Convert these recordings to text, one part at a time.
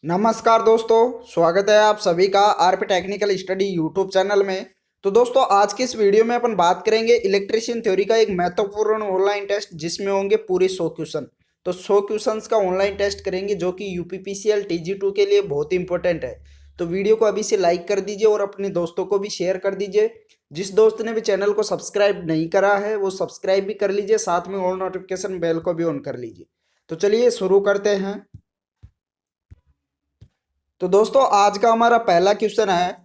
नमस्कार दोस्तों, स्वागत है आप सभी का RP technical study YouTube channel में। तो दोस्तों, आज की इस वीडियो में अपन बात करेंगे इलेक्ट्रीशियन थ्योरी का एक महत्वपूर्ण ऑनलाइन टेस्ट जिसमें होंगे पूरे 100 क्वेश्चन। तो 100 क्वेश्चंस का ऑनलाइन टेस्ट करेंगे जो कि यूपीपीसीएल टीजी2 के लिए बहुत इंपॉर्टेंट है। तो वीडियो को अभी से लाइक कर दीजिए और अपने दोस्तों को भी शेयर कर दीजिए। जिस दोस्त ने भी चैनल को सब्सक्राइब नहीं करा है वो सब्सक्राइब भी कर लीजिए, साथ में ऑल नोटिफिकेशन बेल को भी ऑन कर लीजिए। तो चलिए शुरू करते हैं। तो दोस्तों, आज का हमारा पहला क्वेश्चन है,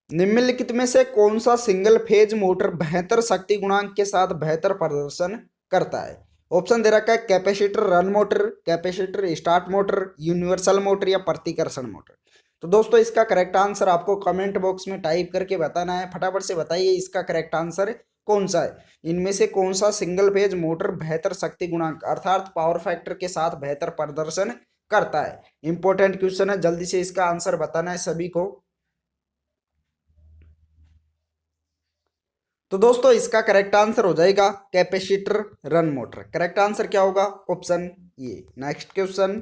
निम्नलिखित में से कौन सा सिंगल फेज मोटर बेहतर शक्ति गुणांक के साथ बेहतर प्रदर्शन करता है। ऑप्शन दे रखा है capacitor run motor, capacitor start motor, universal motor या प्रतिकर्षण मोटर। तो दोस्तों, इसका करेक्ट आंसर आपको कमेंट बॉक्स में टाइप करके बताना है। फटाफट से बताइए इसका करेक्ट आंसर कौन सा है। इनमें से कौन सा सिंगल फेज मोटर बेहतर शक्ति गुणांक अर्थात पावर फैक्टर के साथ बेहतर प्रदर्शन करता है। इंपॉर्टेंट क्वेश्चन है, जल्दी से इसका आंसर बताना है सभी को। तो दोस्तों, इसका करेक्ट आंसर हो जाएगा capacitor run motor. Correct answer क्या होगा? Option A. नेक्स्ट क्वेश्चन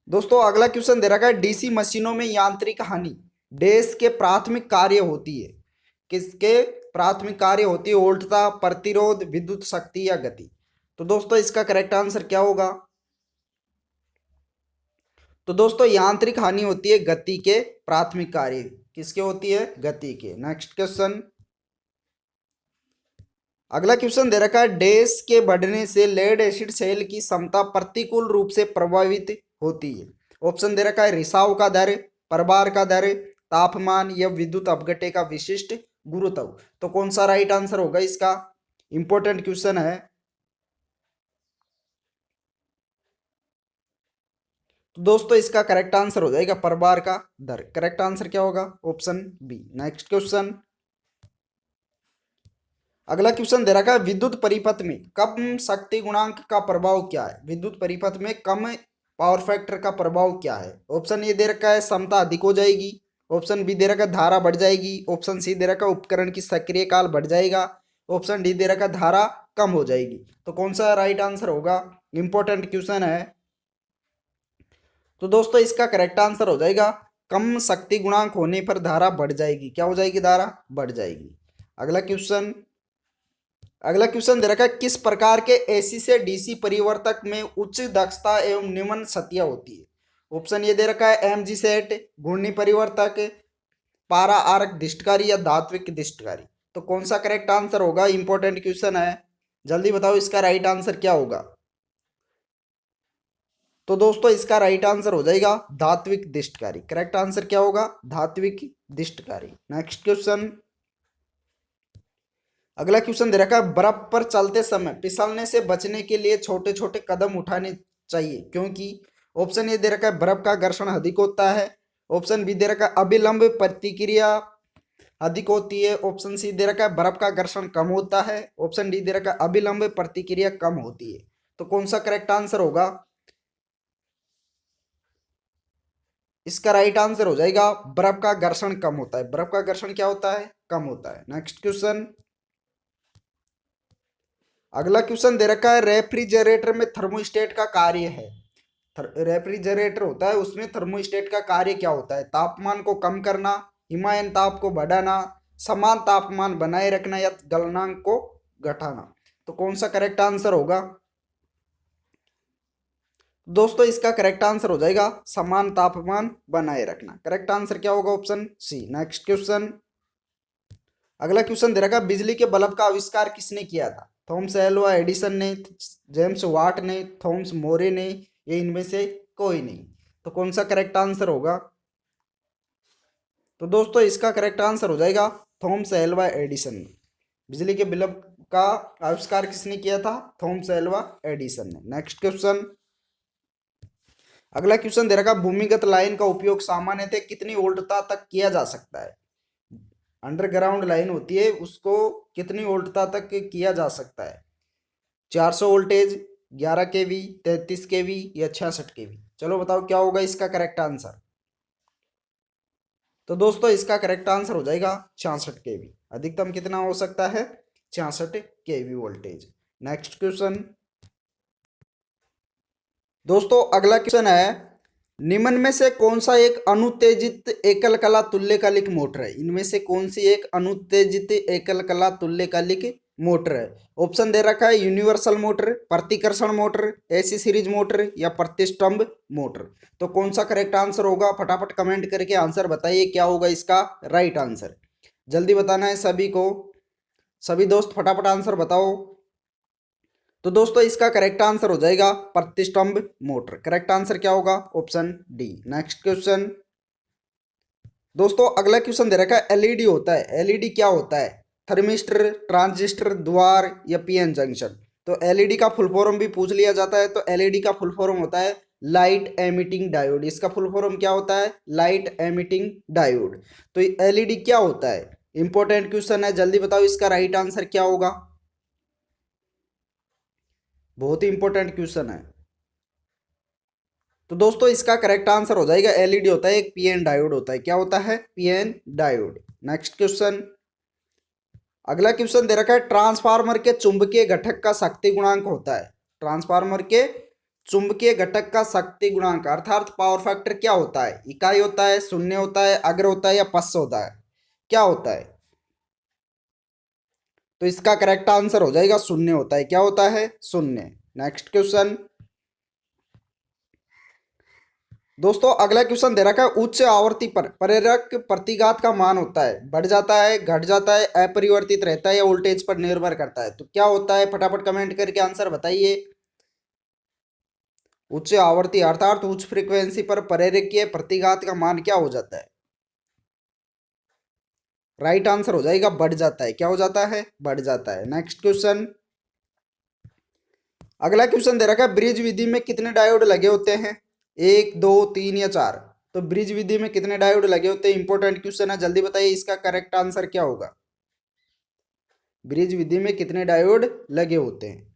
दोस्तों, अगला क्वेश्चन दे रखा है, डीसी मशीनों में यांत्रिक हानि डैश के प्राथमिक कार्य होती है। किसके प्राथमिक कार्य होती है? वोल्टता, प्रतिरोध, विद्युत शक्ति या गति। तो दोस्तों, इसका करेक्ट आंसर क्या होगा? तो दोस्तों, यांत्रिक हानि होती है गति के प्राथमिक कार्य। किसके होती है? गति के। नेक्स्ट क्वेश्चन, अगला क्वेश्चन दे रखा है, डैश के बढ़ने से लेड एसिड सेल की क्षमता प्रतिकूल रूप से प्रभावित होती है। ऑप्शन दे रखा है रिसाव का दर, प्रभार का दर, तापमान या विद्युत अपघट्य का विशिष्ट गुरुत्व। तो कौन सा राइट आंसर होगा इसका? इंपॉर्टेंट क्वेश्चन है। तो दोस्तों, इसका करेक्ट आंसर हो जाएगा प्रभार का दर। करेक्ट आंसर क्या होगा? Option B. नेक्स्ट क्वेश्चन, अगला क्वेश्चन दे रखा है, विद्युत परिपथ में कम शक्ति गुणांक का प्रभाव क्या है। विद्युत परिपथ में कम पावर फैक्टर का प्रभाव क्या है? ऑप्शन ए दे रखा है क्षमता अधिक हो जाएगी, ऑप्शन बी दे रखा है धारा बढ़ जाएगी, ऑप्शन सी दे रखा है उपकरण की सक्रिय काल बढ़ जाएगा, ऑप्शन डी दे रखा है धारा कम हो जाएगी। तो कौन सा राइट आंसर होगा? इंपॉर्टेंट क्वेश्चन है। तो दोस्तों, इसका करेक्ट आंसर हो जाएगा कम शक्ति गुणांक होने पर धारा बढ़ जाएगी। क्या हो जाएगी? धारा बढ़ जाएगी। अगला क्वेश्चन, अगला क्वेश्चन दे रखा है, किस प्रकार के एसी से डीसी परिवर्तक में उच्च दक्षता एवं निम्न सत्या होती है। ऑप्शन ये दे रखा है एमजी सेट, घूर्णी परिवर्तक, पारा आर्क दिष्टकारी या धात्विक दिष्टकारी। तो कौन सा करेक्ट आंसर होगा? इंपॉर्टेंट क्वेश्चन है, जल्दी बताओ इसका राइट आंसर क्या होगा। तो दोस्तों, इसका राइट आंसर हो जाएगा धात्विक दिष्टकारी। करेक्ट आंसर क्या होगा? धात्विक दिष्टकारी। नेक्स्ट क्वेश्चन, अगला क्वेश्चन दे रखा है, बर्फ पर चलते समय फिसलने से बचने के लिए छोटे छोटे कदम उठाने चाहिए क्योंकि। ऑप्शन ए दे रखा है बर्फ का घर्षण अधिक होता है, ऑप्शन बी दे रखा है अविलंब प्रतिक्रिया अधिक होती है, ऑप्शन सी दे रखा है बर्फ का घर्षण कम होता है, ऑप्शन डी दे रखा है अविलंब प्रतिक्रिया कम होती है। तो कौन सा करेक्ट आंसर होगा? इसका राइट आंसर हो जाएगा बर्फ का घर्षण कम होता है। बर्फ का घर्षण क्या होता है? कम होता है। नेक्स्ट क्वेश्चन, अगला क्वेश्चन दे रखा है, रेफ्रिजरेटर में थर्मोस्टेट का कार्य है। रेफ्रिजरेटर होता है उसमें थर्मोस्टेट का कार्य क्या होता है? तापमान को कम करना, हिमायन ताप को बढ़ाना, समान तापमान बनाए रखना या गलनांक को घटाना। तो कौन सा करेक्ट आंसर होगा? दोस्तों, इसका करेक्ट आंसर हो जाएगा समान तापमान बनाए रखना। करेक्ट आंसर क्या होगा? Option C. नेक्स्ट क्वेश्चन, अगला क्वेश्चन दे रखा है, बिजली के बल्ब का आविष्कार किसने किया था? थॉमस एल्वा एडिसन ने, जेम्स वाट ने, थॉमस मोरे ने, ये इनमें से कोई नहीं। तो कौन सा करेक्ट आंसर होगा? तो दोस्तों, इसका करेक्ट आंसर हो जाएगा थॉमस एल्वा एडिसन ने। बिजली के बल्ब का आविष्कार किसने किया था? थॉमस एल्वा एडिसन ने। नेक्स्ट क्वेश्चन, अगला क्वेश्चन दे रखा, भूमिगत लाइन का उपयोग सामान्यतः कितनी वोल्टता तक किया जा सकता है। अंडरग्राउंड लाइन होती है उसको कितनी वोल्टता तक किया जा सकता है? 400 वोल्टेज, 11 केवी, 33 केवी या 66 केवी। चलो बताओ क्या होगा इसका करेक्ट आंसर। तो दोस्तों, इसका करेक्ट आंसर हो जाएगा 66 केवी। अधिकतम कितना हो सकता है? 66 केवी वोल्टेज। नेक्स्ट क्वेश्चन, दोस्तों अगला क्वेश्चन है, निम्न में से कौन सा एक अनुत्तेजित एकल कला तुल्यकालिक मोटर है? इनमें से कौन सी एक अनुत्तेजित एकल कला तुल्यकालिक मोटर है? ऑप्शन दे रखा है यूनिवर्सल मोटर, प्रतिकर्षण मोटर, एसी सीरीज मोटर या प्रतिष्ठंभ मोटर। तो कौन सा करेक्ट आंसर होगा? फटाफट कमेंट करके आंसर बताइए, क्या होगा इसका राइट आंसर? जल्दी बताना है सभी को, सभी दोस्त फटाफट आंसर बताओ। तो दोस्तों इसका करेक्ट आंसर हो जाएगा प्रतिष्ठंभ मोटर। करेक्ट आंसर क्या होगा? Option D. नेक्स्ट क्वेश्चन दोस्तों, अगला क्वेश्चन दे रखा है एलईडी होता है, एलईडी क्या होता है? थर्मिस्टर, ट्रांजिस्टर, द्वार या पीएन जंक्शन। तो एलईडी का फुल फॉर्म भी पूछ लिया जाता है। तो एलईडी का फुल फॉर्म होता है लाइट एमिटिंग डायोड। इसका फुल फॉर्म क्या होता है? Light emitting diode. तो एलईडी क्या होता है? इंपॉर्टेंट क्वेश्चन है, जल्दी बताओ इसका राइट आंसर क्या होगा? बहुत ही इंपॉर्टेंट क्वेश्चन है। तो दोस्तों इसका करेक्ट आंसर हो जाएगा एलईडी होता है एक पीएन डायोड होता है। क्या होता है? PN diode. नेक्स्ट क्वेश्चन, अगला क्वेश्चन दे रखा है ट्रांसफार्मर के चुंबकीय घटक का शक्ति गुणांक होता है। ट्रांसफार्मर के चुंबकीय घटक का शक्ति गुणांक अर्थात पावर फैक्टर क्या होता है? इकाई होता है, शून्य होता है, अग्र होता है या पश्च होता है? क्या होता है? तो इसका करेक्ट आंसर हो जाएगा शून्य होता है। क्या होता है? शून्य। नेक्स्ट क्वेश्चन दोस्तों, अगला क्वेश्चन दे रखा है उच्च आवर्ती पर प्रेरक प्रतिघात का मान होता है, बढ़ जाता है, घट जाता है, अपरिवर्तित रहता है या वोल्टेज पर निर्भर करता है? तो क्या होता है? फटाफट कमेंट करके आंसर बताइए। उच्च आवर्ती अर्थात उच्च फ्रीक्वेंसी पर प्रेरकीय प्रतिघात का मान क्या हो जाता है? राइट आंसर हो जाएगा बढ़ जाता है। क्या हो जाता है? बढ़ जाता है। नेक्स्ट क्वेश्चन, अगला क्वेश्चन दे रखा है ब्रिज विधि में कितने डायोड लगे होते हैं? एक, दो, तीन या चार? तो ब्रिज विधि में कितने डायोड लगे होते हैं? इंपॉर्टेंट क्वेश्चन है, जल्दी बताइए इसका करेक्ट आंसर क्या होगा? ब्रिज विधि में कितने डायोड लगे होते हैं?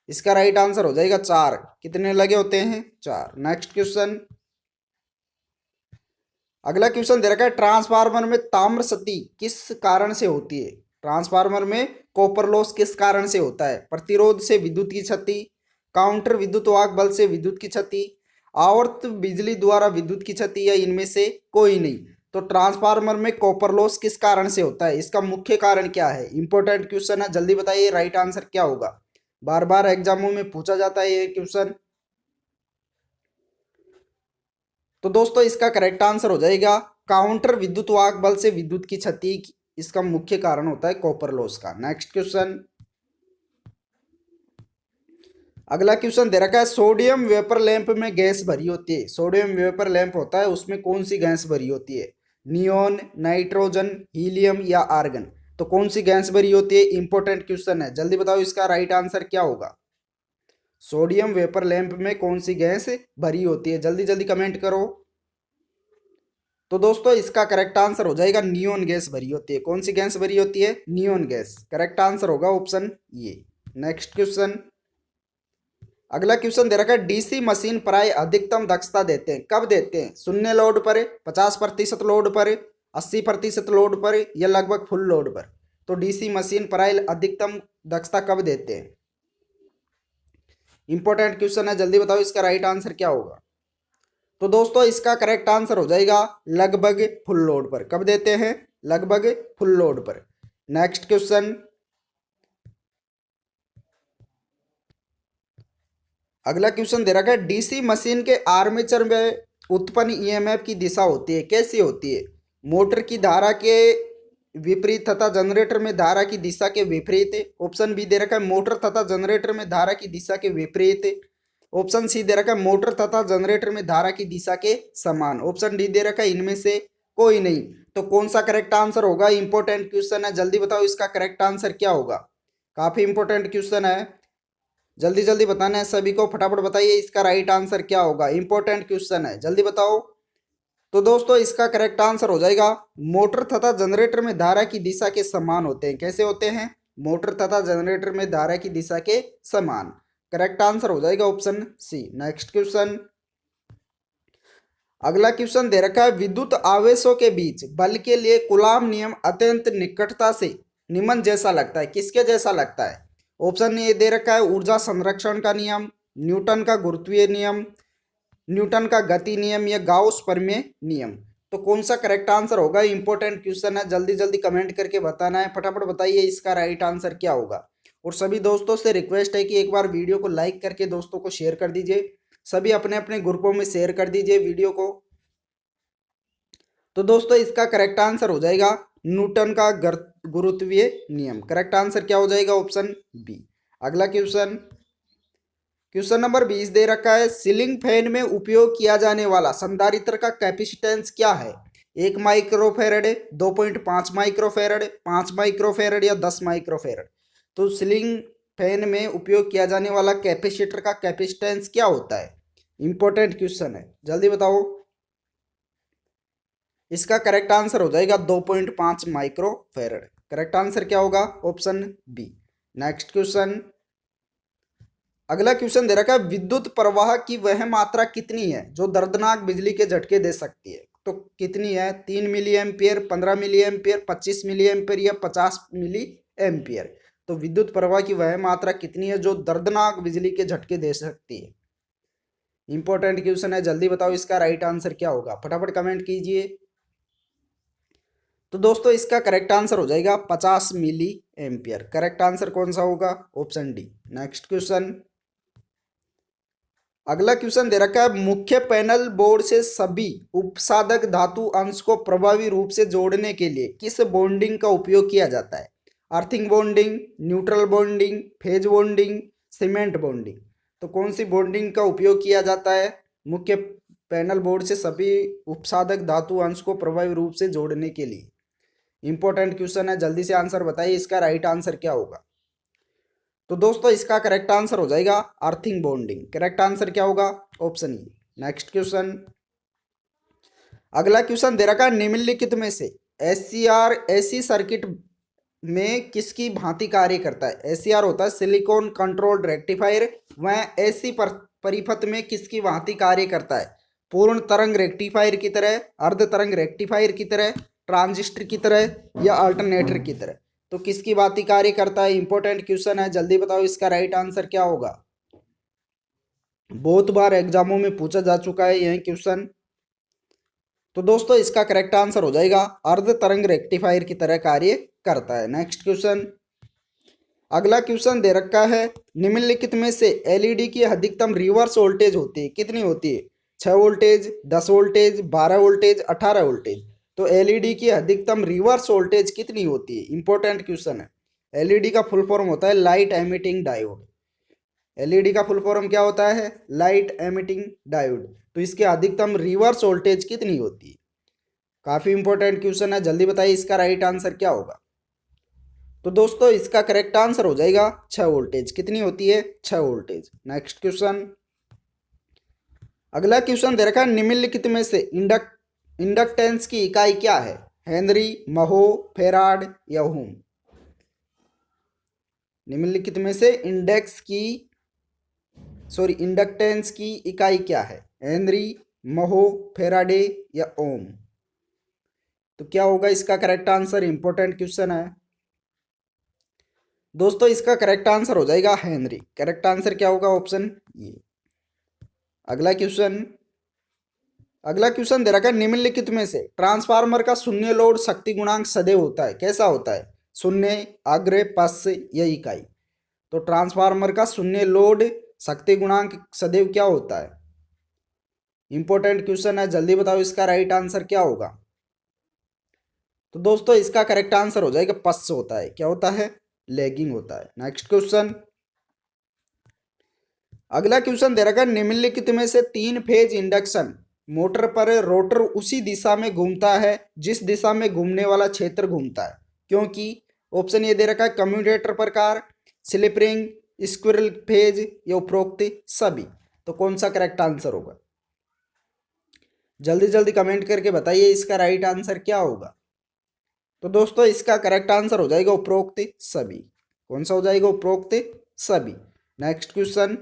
इसका राइट आंसर हो जाएगा चार। कितने लगे होते हैं? चार। नेक्स्ट क्वेश्चन, अगला क्वेश्चन दे रखा है ट्रांसफार्मर में ताम्र क्षति किस कारण से होती है? ट्रांसफार्मर में कॉपर लॉस किस कारण से होता है? प्रतिरोध से विद्युत की क्षति, काउंटर विद्युत वाहक बल से विद्युत की क्षति, आवर्त बिजली द्वारा विद्युत की क्षति या इनमें से कोई नहीं? तो ट्रांसफार्मर में कॉपर लॉस किस कारण से होता है? इसका मुख्य कारण क्या है? इंपॉर्टेंट क्वेश्चन है, जल्दी बताइए राइट आंसर क्या होगा? बार बार एग्जामों में पूछा जाता है ये क्वेश्चन। तो दोस्तों इसका करेक्ट आंसर हो जाएगा काउंटर विद्युत वाहक बल से विद्युत की क्षति, इसका मुख्य कारण होता है कॉपर लॉस का। नेक्स्ट क्वेश्चन, अगला क्वेश्चन दे रखा है सोडियम वेपर लैंप में गैस भरी होती है। सोडियम वेपर लैंप होता है उसमें कौन सी गैस भरी होती है? नियोन, नाइट्रोजन, हीलियम या आर्गन? तो कौन सी गैस भरी होती है? इंपॉर्टेंट क्वेश्चन है, जल्दी बताओ इसका राइट आंसर क्या होगा? सोडियम वेपर लैंप में कौन सी गैस भरी होती है? जल्दी जल्दी कमेंट करो। तो दोस्तों इसका करेक्ट आंसर हो जाएगा नियोन गैस भरी होती है। कौन सी गैस भरी होती है? Neon gas. करेक्ट आंसर होगा ऑप्शन ये। नेक्स्ट क्वेश्चन, अगला क्वेश्चन दे रखा है डीसी मशीन प्राय अधिकतम दक्षता देते हैं, कब देते हैं? शून्य लोड पर, 50% लोड पर, 80% लोड पर या लगभग फुल लोड पर? तो डीसी मशीन प्राय अधिकतम दक्षता कब देते हैं? इंपॉर्टेंट क्वेश्चन है, जल्दी बताओ इसका राइट आंसर क्या होगा? तो दोस्तों इसका करेक्ट आंसर हो जाएगा लगभग फुल लोड पर। कब देते हैं? लगभग फुल लोड पर। नेक्स्ट क्वेश्चन, अगला क्वेश्चन दे रखा है डीसी मशीन के आर्मेचर में उत्पन्न ईएमएफ की दिशा होती है, कैसी होती है? मोटर की धारा के विपरीत तथा जनरेटर में धारा की दिशा के विपरीत। ऑप्शन बी दे रखा है मोटर तथा जनरेटर में धारा की दिशा के विपरीत। ऑप्शन सी दे रखा है मोटर तथा जनरेटर में धारा की दिशा के समान। ऑप्शन डी दे रखा है इनमें से कोई नहीं। तो कौन सा करेक्ट आंसर होगा? इंपॉर्टेंट क्वेश्चन है, जल्दी बताओ इसका करेक्ट आंसर क्या होगा? काफी इंपॉर्टेंट क्वेश्चन है, जल्दी जल्दी बताना है सभी को, फटाफट बताइए इसका राइट आंसर क्या होगा? इंपॉर्टेंट क्वेश्चन है, जल्दी बताओ। तो दोस्तों इसका करेक्ट आंसर हो जाएगा मोटर तथा जनरेटर में धारा की दिशा के समान होते हैं। कैसे होते हैं? मोटर तथा जनरेटर में धारा की दिशा के समान। करेक्ट आंसर हो जाएगा ऑप्शन सी। नेक्स्ट क्वेश्चन, अगला क्वेश्चन दे रखा है विद्युत आवेशों के बीच बल के लिए कूलाम नियम अत्यंत निकटता से निम्न जैसा लगता है, किसके जैसा लगता है? ऑप्शन ए दे रखा है ऊर्जा संरक्षण का नियम, न्यूटन का गुरुत्वीय नियम, न्यूटन का गति नियम या गाउस प्रमेय नियम। तो कौन सा करेक्ट आंसर होगा? इंपॉर्टेंट क्वेश्चन है, जल्दी जल्दी कमेंट करके बताना है। फटाफट बताइए इसका राइट आंसर क्या होगा। और सभी दोस्तों से रिक्वेस्ट है कि एक बार वीडियो को लाइक करके दोस्तों को शेयर कर दीजिए, सभी अपने अपने ग्रुपों में शेयर कर दीजिए वीडियो को। तो दोस्तों इसका करेक्ट आंसर हो जाएगा न्यूटन का गुरुत्वीय नियम। करेक्ट आंसर क्या हो जाएगा? Option B. अगला क्वेश्चन, क्वेश्चन नंबर 20 दे रखा है, सीलिंग फैन में उपयोग किया जाने वाला संधारित्र का कैपेसिटेंस क्या है? 1 माइक्रोफेरेड, 2.5 माइक्रोफेरेड, 5 माइक्रोफेरेड या 10 माइक्रोफेरेड। तो सीलिंग फैन में उपयोग किया जाने वाला कैपेसिटर का कैपेसिटेंस क्या होता है? इंपॉर्टेंट क्वेश्चन है, जल्दी बताओ। इसका करेक्ट आंसर हो जाएगा 2.5 माइक्रोफेरेड। करेक्ट आंसर क्या होगा? Option B. नेक्स्ट क्वेश्चन, अगला क्वेश्चन दे रखा है, विद्युत प्रवाह की वह मात्रा कितनी है जो दर्दनाक बिजली के झटके दे सकती है? तो कितनी है? 3 milli ampere, 15 milli ampere, 25 milli ampere या 50 मिली एम्पियर। तो विद्युत प्रवाह की वह मात्रा कितनी है जो दर्दनाक बिजली के झटके दे सकती है? इंपॉर्टेंट क्वेश्चन है, जल्दी बताओ इसका राइट आंसर क्या होगा। फटाफट कमेंट कीजिए। तो दोस्तों इसका करेक्ट आंसर हो जाएगा 50 मिली एम्पियर। करेक्ट आंसर कौन सा होगा? Option D. नेक्स्ट क्वेश्चन, अगला क्वेश्चन दे रखा है, मुख्य पैनल बोर्ड से सभी उपसाधक धातु अंश को प्रभावी रूप से जोड़ने के लिए किस बॉन्डिंग का उपयोग किया जाता है? Earthing bonding, neutral bonding, phase bonding, cement bonding. तो कौन सी बॉन्डिंग का उपयोग किया जाता है मुख्य पैनल बोर्ड से सभी उपसाधक धातु अंश को प्रभावी रूप से जोड़ने के लिए? इंपॉर्टेंट क्वेश्चन है, जल्दी से आंसर बताइए इसका राइट आंसर क्या होगा। तो दोस्तों इसका करेक्ट आंसर हो जाएगा अर्थिंग बॉन्डिंग। करेक्ट आंसर क्या होगा? Option E. नेक्स्ट क्वेश्चन, अगला क्वेश्चन दे रखा है, निम्नलिखित में से एससीआर एसी सर्किट में किसकी भांति कार्य करता है? एससीआर होता है सिलिकॉन कंट्रोल्ड रेक्टिफायर, वह एसी परिपथ में किसकी भांति कार्य करता है? पूर्ण तरंग रेक्टिफायर की तरह, अर्ध तरंग रेक्टिफायर की तरह, ट्रांजिस्टर की तरह या अल्टरनेटर की तरह। तो किसकी भांति कार्य करता है? इंपॉर्टेंट क्वेश्चन है, जल्दी बताओ इसका राइट आंसर क्या होगा। बहुत बार एग्जामों में पूछा जा चुका है यह क्वेश्चन। तो दोस्तों इसका करेक्ट आंसर हो जाएगा अर्ध तरंग रेक्टिफायर की तरह कार्य करता है। नेक्स्ट क्वेश्चन, अगला क्वेश्चन दे रखा है, निम्नलिखित में से एलईडी की अधिकतम रिवर्स वोल्टेज होती है कितनी होती है? 6 वोल्टेज, 10 वोल्टेज, 12 वोल्टेज, 18 वोल्टेज। तो एलईडी की अधिकतम रिवर्स वोल्टेज कितनी होती है? इंपॉर्टेंट क्वेश्चन है। एलईडी का फुल फॉर्म होता है लाइट एमिटिंग डायोड। एलईडी का फुल फॉर्म क्या होता है? Light emitting diode. तो इसके अधिकतम रिवर्स वोल्टेज कितनी होती है? काफी इंपॉर्टेंट क्वेश्चन है, जल्दी बताइए इसका राइट आंसर क्या होगा। तो दोस्तों इसका करेक्ट आंसर हो जाएगा 6 वोल्टेज। कितनी होती है? 6 वोल्टेज। नेक्स्ट क्वेश्चन, अगला क्वेश्चन दे रखा है, निम्नलिखित में से इंडक्टेंस की इकाई क्या है? हेनरी, महो, फेराड या ओम। निम्नलिखित में से इंडक्टेंस की इकाई क्या है? हेनरी, महो, फेराडे या ओम। तो क्या होगा इसका करेक्ट आंसर? इंपॉर्टेंट क्वेश्चन है दोस्तों, इसका करेक्ट आंसर हो जाएगा हेनरी। करेक्ट आंसर क्या होगा? ऑप्शन ये। अगला क्वेश्चन दे रखा है, निम्नलिखित में से ट्रांसफार्मर का शून्य लोड शक्ति गुणांक सदैव होता है? कैसा होता है? शून्य, अग्र, पश्च या इकाई। तो ट्रांसफार्मर का शून्य लोड शक्ति गुणांक सदैव क्या होता है? इंपॉर्टेंट क्वेश्चन है, जल्दी बताओ इसका राइट आंसर क्या होगा। तो दोस्तों इसका करेक्ट आंसर हो जाएगा पश्च होता है। क्या होता है? लैगिंग होता है। नेक्स्ट क्वेश्चन, अगला क्वेश्चन दे रखा है, निम्नलिखित में से 3 फेज इंडक्शन मोटर पर रोटर उसी दिशा में घूमता है जिस दिशा में घूमने वाला क्षेत्र घूमता है, क्योंकि ऑप्शन ये दे रखा है कम्यूटेटर प्रकार, स्लिप रिंग, स्क्विरल फेज या उपरोक्त सभी। तो कौन सा करेक्ट आंसर होगा? जल्दी जल्दी कमेंट करके बताइए इसका राइट आंसर क्या होगा। तो दोस्तों इसका करेक्ट आंसर हो जाएगा उपरोक्त सभी। कौन सा हो जाएगा? उपरोक्त सभी। नेक्स्ट क्वेश्चन,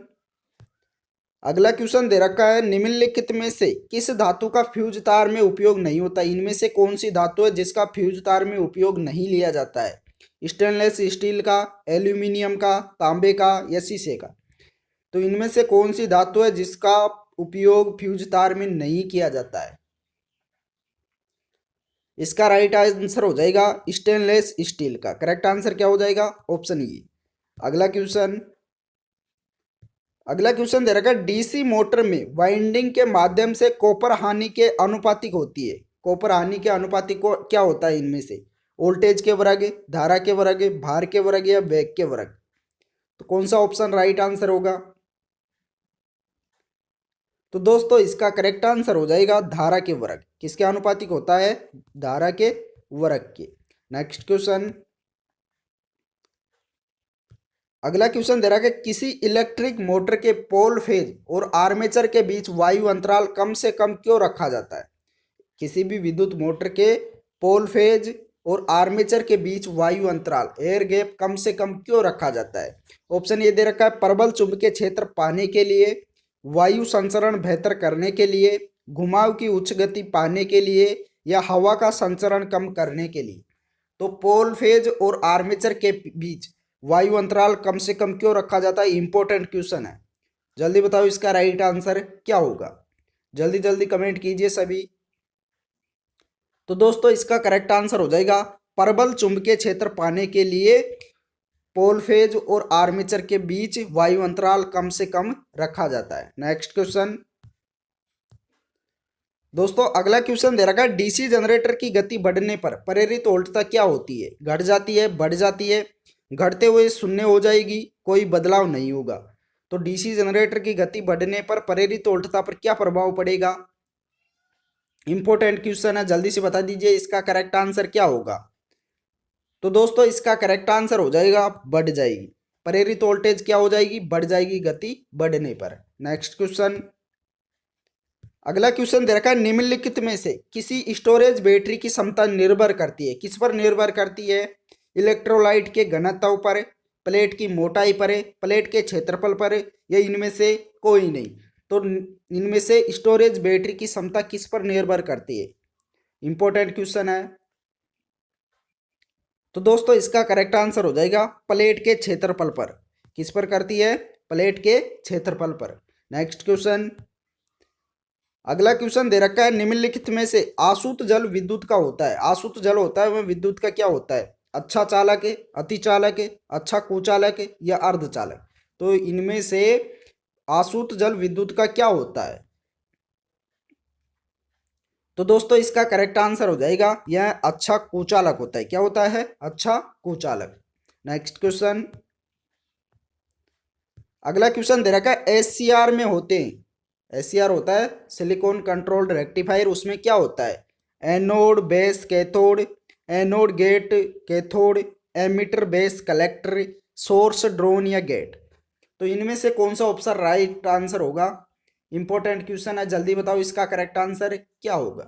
अगला क्वेश्चन दे रखा है, निम्नलिखित में से किस धातु का फ्यूज तार में उपयोग नहीं होता? इनमें से कौन सी धातु है जिसका फ्यूज तार में उपयोग नहीं लिया जाता है? स्टेनलेस स्टील का, एल्यूमिनियम का, तांबे का या शीशे का। तो इनमें से कौन सी धातु है जिसका उपयोग फ्यूज तार में नहीं किया जाता है? इसका राइट आंसर हो जाएगा स्टेनलेस स्टील का। करेक्ट आंसर क्या हो जाएगा? Option E. अगला क्वेश्चन, अगला क्वेश्चन दे रखा है डीसी मोटर में वाइंडिंग के माध्यम से कॉपर हानि के अनुपातिक होती है। कॉपर हानि के अनुपातिक को क्या होता है इनमें से? वोल्टेज के वर्ग, धारा के वर्ग, भार के वर्ग या वेग के वर्ग? तो कौन सा ऑप्शन राइट आंसर होगा? तो दोस्तों इसका करेक्ट आंसर हो जाएगा धारा के वर्ग। किसके अनुपातिक होता है? धारा के वर्ग के। नेक्स्ट क्वेश्चन, अगला क्वेश्चन दे रहा है कि किसी इलेक्ट्रिक मोटर के पोल फेज और आर्मेचर के बीच वायु अंतराल कम से कम क्यों रखा जाता है? किसी भी विद्युत मोटर के पोल फेज और आर्मेचर के बीच वायु अंतराल एयर गैप कम से कम क्यों रखा जाता है? ऑप्शन ये दे रखा है प्रबल चुंबकीय क्षेत्र पाने के लिए, वायु संचरण बेहतर करने के लिए, घुमाव की उच्च गति पाने के लिए या हवा का संचरण कम करने के लिए। तो पोल फेज और आर्मेचर के बीच वायु अंतराल कम से कम क्यों रखा जाता है? इंपॉर्टेंट क्वेश्चन है। जल्दी बताओ इसका राइट आंसर क्या होगा? जल्दी जल्दी कमेंट कीजिए सभी। तो दोस्तों इसका करेक्ट आंसर हो जाएगा प्रबल चुंबकीय क्षेत्र पाने के लिए पोल फेज और आर्मेचर के बीच वायु अंतराल कम से कम रखा जाता है। नेक्स्ट क्वेश्चन, दोस्तों अगला क्वेश्चन दे रखा है डीसी जनरेटर की गति बढ़ने पर प्रेरित वोल्टता क्या होती है? घट जाती है, बढ़ जाती है, घटते हुए शून्य हो जाएगी, कोई बदलाव नहीं होगा। तो डीसी जनरेटर की गति बढ़ने पर प्रेरित वोल्टता पर क्या प्रभाव पड़ेगा? इंपॉर्टेंट क्वेश्चन है, जल्दी से बता दीजिए इसका करेक्ट आंसर क्या होगा? तो दोस्तों इसका करेक्ट आंसर हो जाएगा बढ़ जाएगी। प्रेरित वोल्टेज क्या हो जाएगी? बढ़ जाएगी गति बढ़ने पर। नेक्स्ट क्वेश्चन, अगला क्वेश्चन दे रखा है निम्नलिखित में से किसी स्टोरेज बैटरी की क्षमता निर्भर करती है? किस पर निर्भर करती है? इलेक्ट्रोलाइट के घनत्व पर, प्लेट की मोटाई पर, प्लेट के क्षेत्रफल पर या इनमें से कोई नहीं? तो इनमें से स्टोरेज बैटरी की क्षमता किस पर निर्भर करती है? इंपॉर्टेंट क्वेश्चन है। तो दोस्तों इसका करेक्ट आंसर हो जाएगा प्लेट के क्षेत्रफल पर। किस पर करती है? प्लेट के क्षेत्रफल पर। नेक्स्ट क्वेश्चन, अगला क्वेश्चन दे रखा है निम्नलिखित में से आसूत जल विद्युत का होता है? आसूत जल होता है वह विद्युत का क्या होता है? अच्छा चालक है, अति चालक है, अच्छा कुचालक है या अर्धचालक? तो इनमें से आसूत जल विद्युत का क्या होता है? तो दोस्तों इसका करेक्ट आंसर हो जाएगा यह अच्छा कुचालक होता है। क्या होता है? अच्छा कुचालक। नेक्स्ट क्वेश्चन, अगला क्वेश्चन दे रखा है एससीआर में होते हैं, एससीआर होता है सिलिकॉन कंट्रोल्ड रेक्टिफायर, उसमें क्या होता है? Anode base cathode, anode gate cathode, emitter base collector, source drain या गेट? तो इनमें से कौन सा ऑप्शन राइट आंसर होगा? इंपॉर्टेंट क्वेश्चन है, जल्दी बताओ इसका करेक्ट आंसर क्या होगा?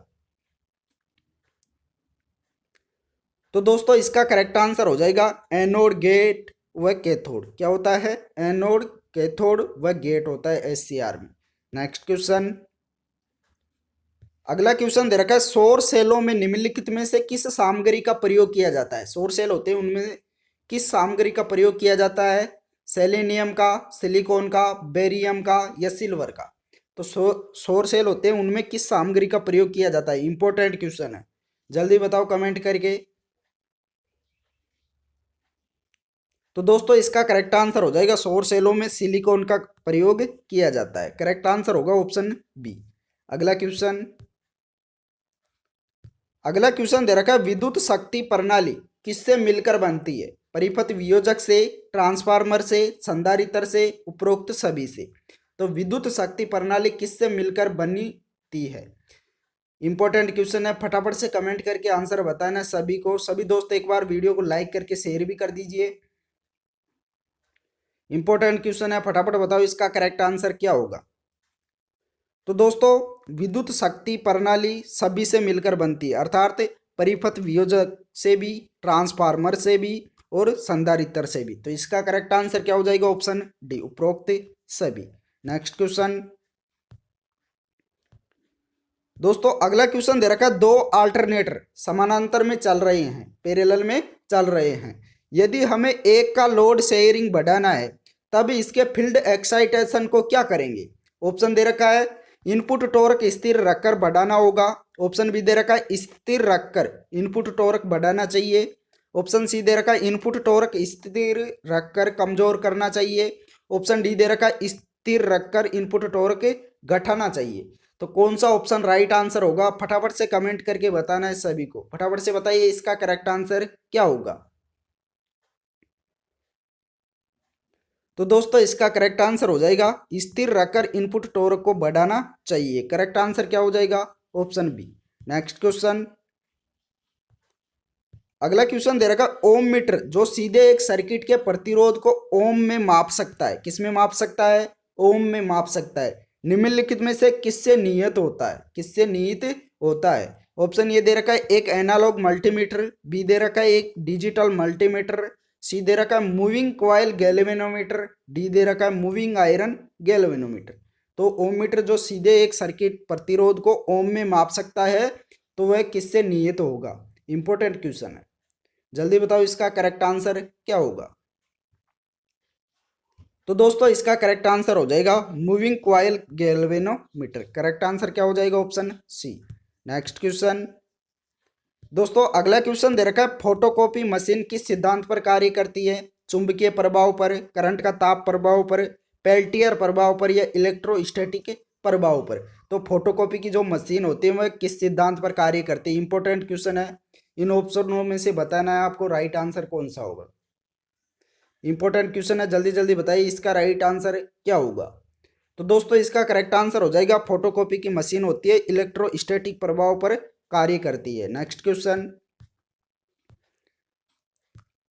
तो दोस्तों इसका करेक्ट आंसर हो जाएगा एनोड गेट व कैथोड। क्या होता है? एनोड कैथोड व गेट होता है एससीआर में। नेक्स्ट क्वेश्चन, अगला क्वेश्चन दे रखा है सौर सेलों में निम्नलिखित में से किस सामग्री का प्रयोग किया जाता है? सौर सेल होते हैं उनमें किस सामग्री का प्रयोग किया जाता है? सेलेनियम का, सिलिकॉन का, बेरियम का या सिल्वर का? तो सौर सेल होते हैं उनमें किस सामग्री का प्रयोग किया जाता है? इंपॉर्टेंट क्वेश्चन है, जल्दी बताओ कमेंट करके। तो दोस्तों इसका करेक्ट आंसर हो जाएगा सौर सेलों में सिलिकॉन का प्रयोग किया जाता है। करेक्ट आंसर होगा ऑप्शन बी। अगला क्वेश्चन, अगला क्वेश्चन दे रखा है विद्युत शक्ति प्रणाली किससे मिलकर बनती है? परिपथ वियोजक से, ट्रांसफार्मर से, संधारित्र से, उपरोक्त सभी से? तो विद्युत शक्ति प्रणाली किससे मिलकर बनती है? इंपॉर्टेंट क्वेश्चन है, फटाफट से कमेंट करके आंसर बताना सभी को। सभी दोस्त एक बार वीडियो को लाइक करके शेयर भी कर दीजिए। इंपॉर्टेंट क्वेश्चन है, फटाफट बताओ इसका करेक्ट आंसर क्या होगा? तो दोस्तों विद्युत शक्ति प्रणाली सभी से मिलकर बनती है, अर्थात परिपथ वियोजक से भी, ट्रांसफार्मर से भी और संधारित्र से भी। तो इसका करेक्ट आंसर क्या हो जाएगा? ऑप्शन डी, उपरोक्त सभी। नेक्स्ट क्वेश्चन, दोस्तों अगला क्वेश्चन दे रखा है दो अल्टरनेटर समानांतर में चल रहे हैं, पैरेलल में चल रहे हैं। यदि हमें एक का लोड शेयरिंग बढ़ाना है तब इसके फील्ड एक्साइटेशन को क्या करेंगे। ऑप्शन दे रखा है इनपुट टॉर्क स्थिर रखकर बढ़ाना होगा। ऑप्शन बी दे रखा है स्थिर रखकर इनपुट टॉर्क बढ़ाना चाहिए। ऑप्शन सी दे रखा है इनपुट टॉर्क स्थिर रखकर कमजोर करना चाहिए। ऑप्शन डी दे रखा है स्थिर रखकर इनपुट टॉर्क घटाना चाहिए। तो कौन सा ऑप्शन राइट आंसर होगा, फटाफट से कमेंट करके बताना है सभी को। फटाफट से बताइए इसका करेक्ट आंसर क्या होगा। तो दोस्तों इसका करेक्ट आंसर हो जाएगा स्थिर रखकर इनपुट टॉर्क को बढ़ाना चाहिए। करेक्ट आंसर क्या हो जाएगा, ऑप्शन बी। नेक्स्ट क्वेश्चन, अगला क्वेश्चन दे रखा ओम मीटर जो सीधे एक सर्किट के प्रतिरोध को ओम में माप सकता है। किस में माप सकता है, ओम में माप सकता है। निम्नलिखित में से किससे नियत होता है, किससे नियत होता है। ऑप्शन ये दे रखा है एक एनालॉग मल्टीमीटर, बी दे रखा है एक डिजिटल मल्टीमीटर, सी दे रखा है मूविंग कॉइल गैल्वेनोमीटर, डी दे रखा है मूविंग आयरन गैल्वेनोमीटर। तो ओम मीटर जो सीधे एक सर्किट प्रतिरोध को ओम में माप सकता है तो वह किससे नियत होगा। इंपॉर्टेंट क्वेश्चन है, जल्दी बताओ इसका करेक्ट आंसर क्या होगा। तो दोस्तों इसका करेक्ट आंसर हो जाएगा moving coil galvanometer. Correct answer क्या हो जाएगा, ऑप्शन सी। नेक्स्ट क्वेश्चन, दोस्तों अगला क्वेश्चन दे रखा है फोटोकॉपी मशीन किस सिद्धांत पर कार्य करती है। चुंबकीय प्रभाव पर, करंट का ताप प्रभाव पर, पेल्टियर प्रभाव पर, या इलेक्ट्रोस्टैटिक प्रभाव पर। तो फोटोकॉपी की जो मशीन होती है वह किस सिद्धांत पर कार्य करती है। इंपॉर्टेंट क्वेश्चन है, इन ऑप्शनों में से बताना है आपको राइट आंसर कौन सा होगा। इंपॉर्टेंट क्वेश्चन है, जल्दी जल्दी बताइए इसका राइट आंसर क्या होगा। तो दोस्तों इसका करेक्ट आंसर हो जाएगा फोटोकॉपी की मशीन होती है इलेक्ट्रोस्टैटिक प्रभाव पर कार्य करती है। नेक्स्ट क्वेश्चन,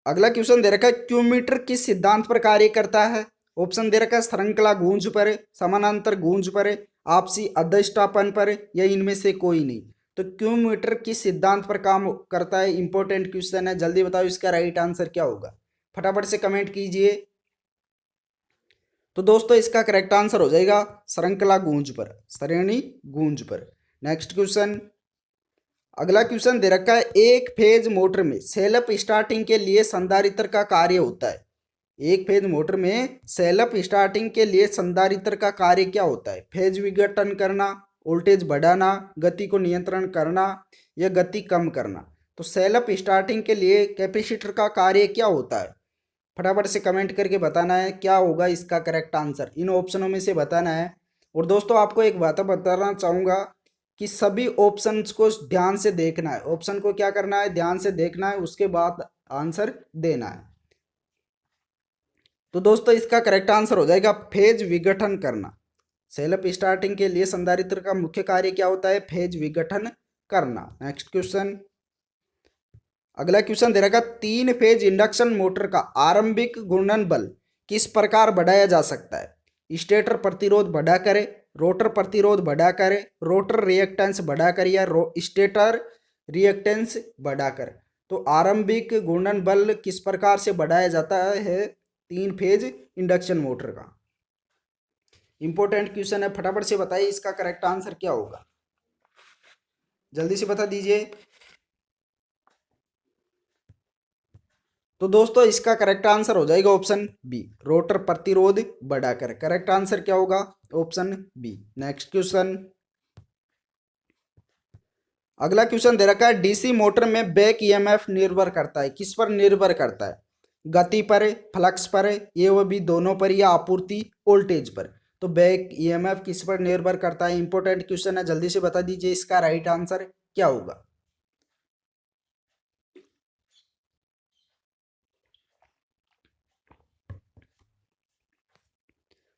अगला क्वेश्चन दे रखा है क्यूमीटर किस सिद्धांत पर कार्य करता है। ऑप्शन दे रखा है श्रृंखला गूंज पर, समानांतर गूंज पर, आपसी अधिष्ठापन पर, या इनमें से कोई नहीं। तो क्यूमीटर किस सिद्धांत पर काम करता है। इंपॉर्टेंट क्वेश्चन है, जल्दी बताओ इसका राइट आंसर क्या होगा। फटाफट से कमेंट कीजिए। तो दोस्तों इसका करेक्ट आंसर हो जाएगा श्रृंखला गूंज पर, श्रेणी गूंज पर। नेक्स्ट क्वेश्चन, अगला क्वेश्चन दे रखा है एक फेज मोटर में सेल्फ स्टार्टिंग के लिए संधारित्र का कार्य होता है। एक फेज मोटर में सेल्फ स्टार्टिंग के लिए संधारित्र का कार्य क्या होता है। फेज विघटन करना, वोल्टेज बढ़ाना, गति को नियंत्रण करना, या गति कम करना। तो सेल्फ स्टार्टिंग के लिए कैपेसिटर का कार्य क्या होता है। फटाफट से कमेंट करके बताना है क्या होगा इसका करेक्ट आंसर, इन ऑप्शनों में से बताना है। और दोस्तों आपको एक बात बताना चाहूँगा कि सभी ऑप्शंस को ध्यान से देखना है। ऑप्शन को क्या करना है, ध्यान से देखना है, उसके बाद आंसर देना है। तो दोस्तों इसका करेक्ट आंसर हो जाएगा फेज विघटन करना। सेल्फ स्टार्टिंग के लिए संधारित्र का मुख्य कार्य क्या होता है, फेज विघटन करना। नेक्स्ट क्वेश्चन, अगला क्वेश्चन दे रखा तीन फेज इंडक्शन मोटर का आरंभिक घूर्णन बल किस प्रकार बढ़ाया जा सकता है। स्टेटर प्रतिरोध बढ़ाकर, रोटर प्रतिरोध बढ़ाकर, रोटर रिएक्टेंस बढ़ाकर, या स्टेटर रिएक्टेंस बढ़ाकर। तो आरंभिक घूर्णन बल किस प्रकार से बढ़ाया जाता है तीन फेज इंडक्शन मोटर का। इंपॉर्टेंट क्वेश्चन है, फटाफट से बताइए इसका करेक्ट आंसर क्या होगा, जल्दी से बता दीजिए। तो दोस्तों इसका करेक्ट आंसर हो जाएगा ऑप्शन बी, रोटर प्रतिरोध बढ़ाकर। करेक्ट आंसर क्या होगा, ऑप्शन बी। नेक्स्ट क्वेश्चन, अगला क्वेश्चन दे रखा है डीसी मोटर में बैक ईएमएफ निर्भर करता है। किस पर निर्भर करता है, गति पर, फ्लक्स पर, ये वो भी दोनों पर, या आपूर्ति वोल्टेज पर। तो बैक ईएमएफ किस पर निर्भर करता है। इंपॉर्टेंट क्वेश्चन है, जल्दी से बता दीजिए इसका राइट आंसर क्या होगा।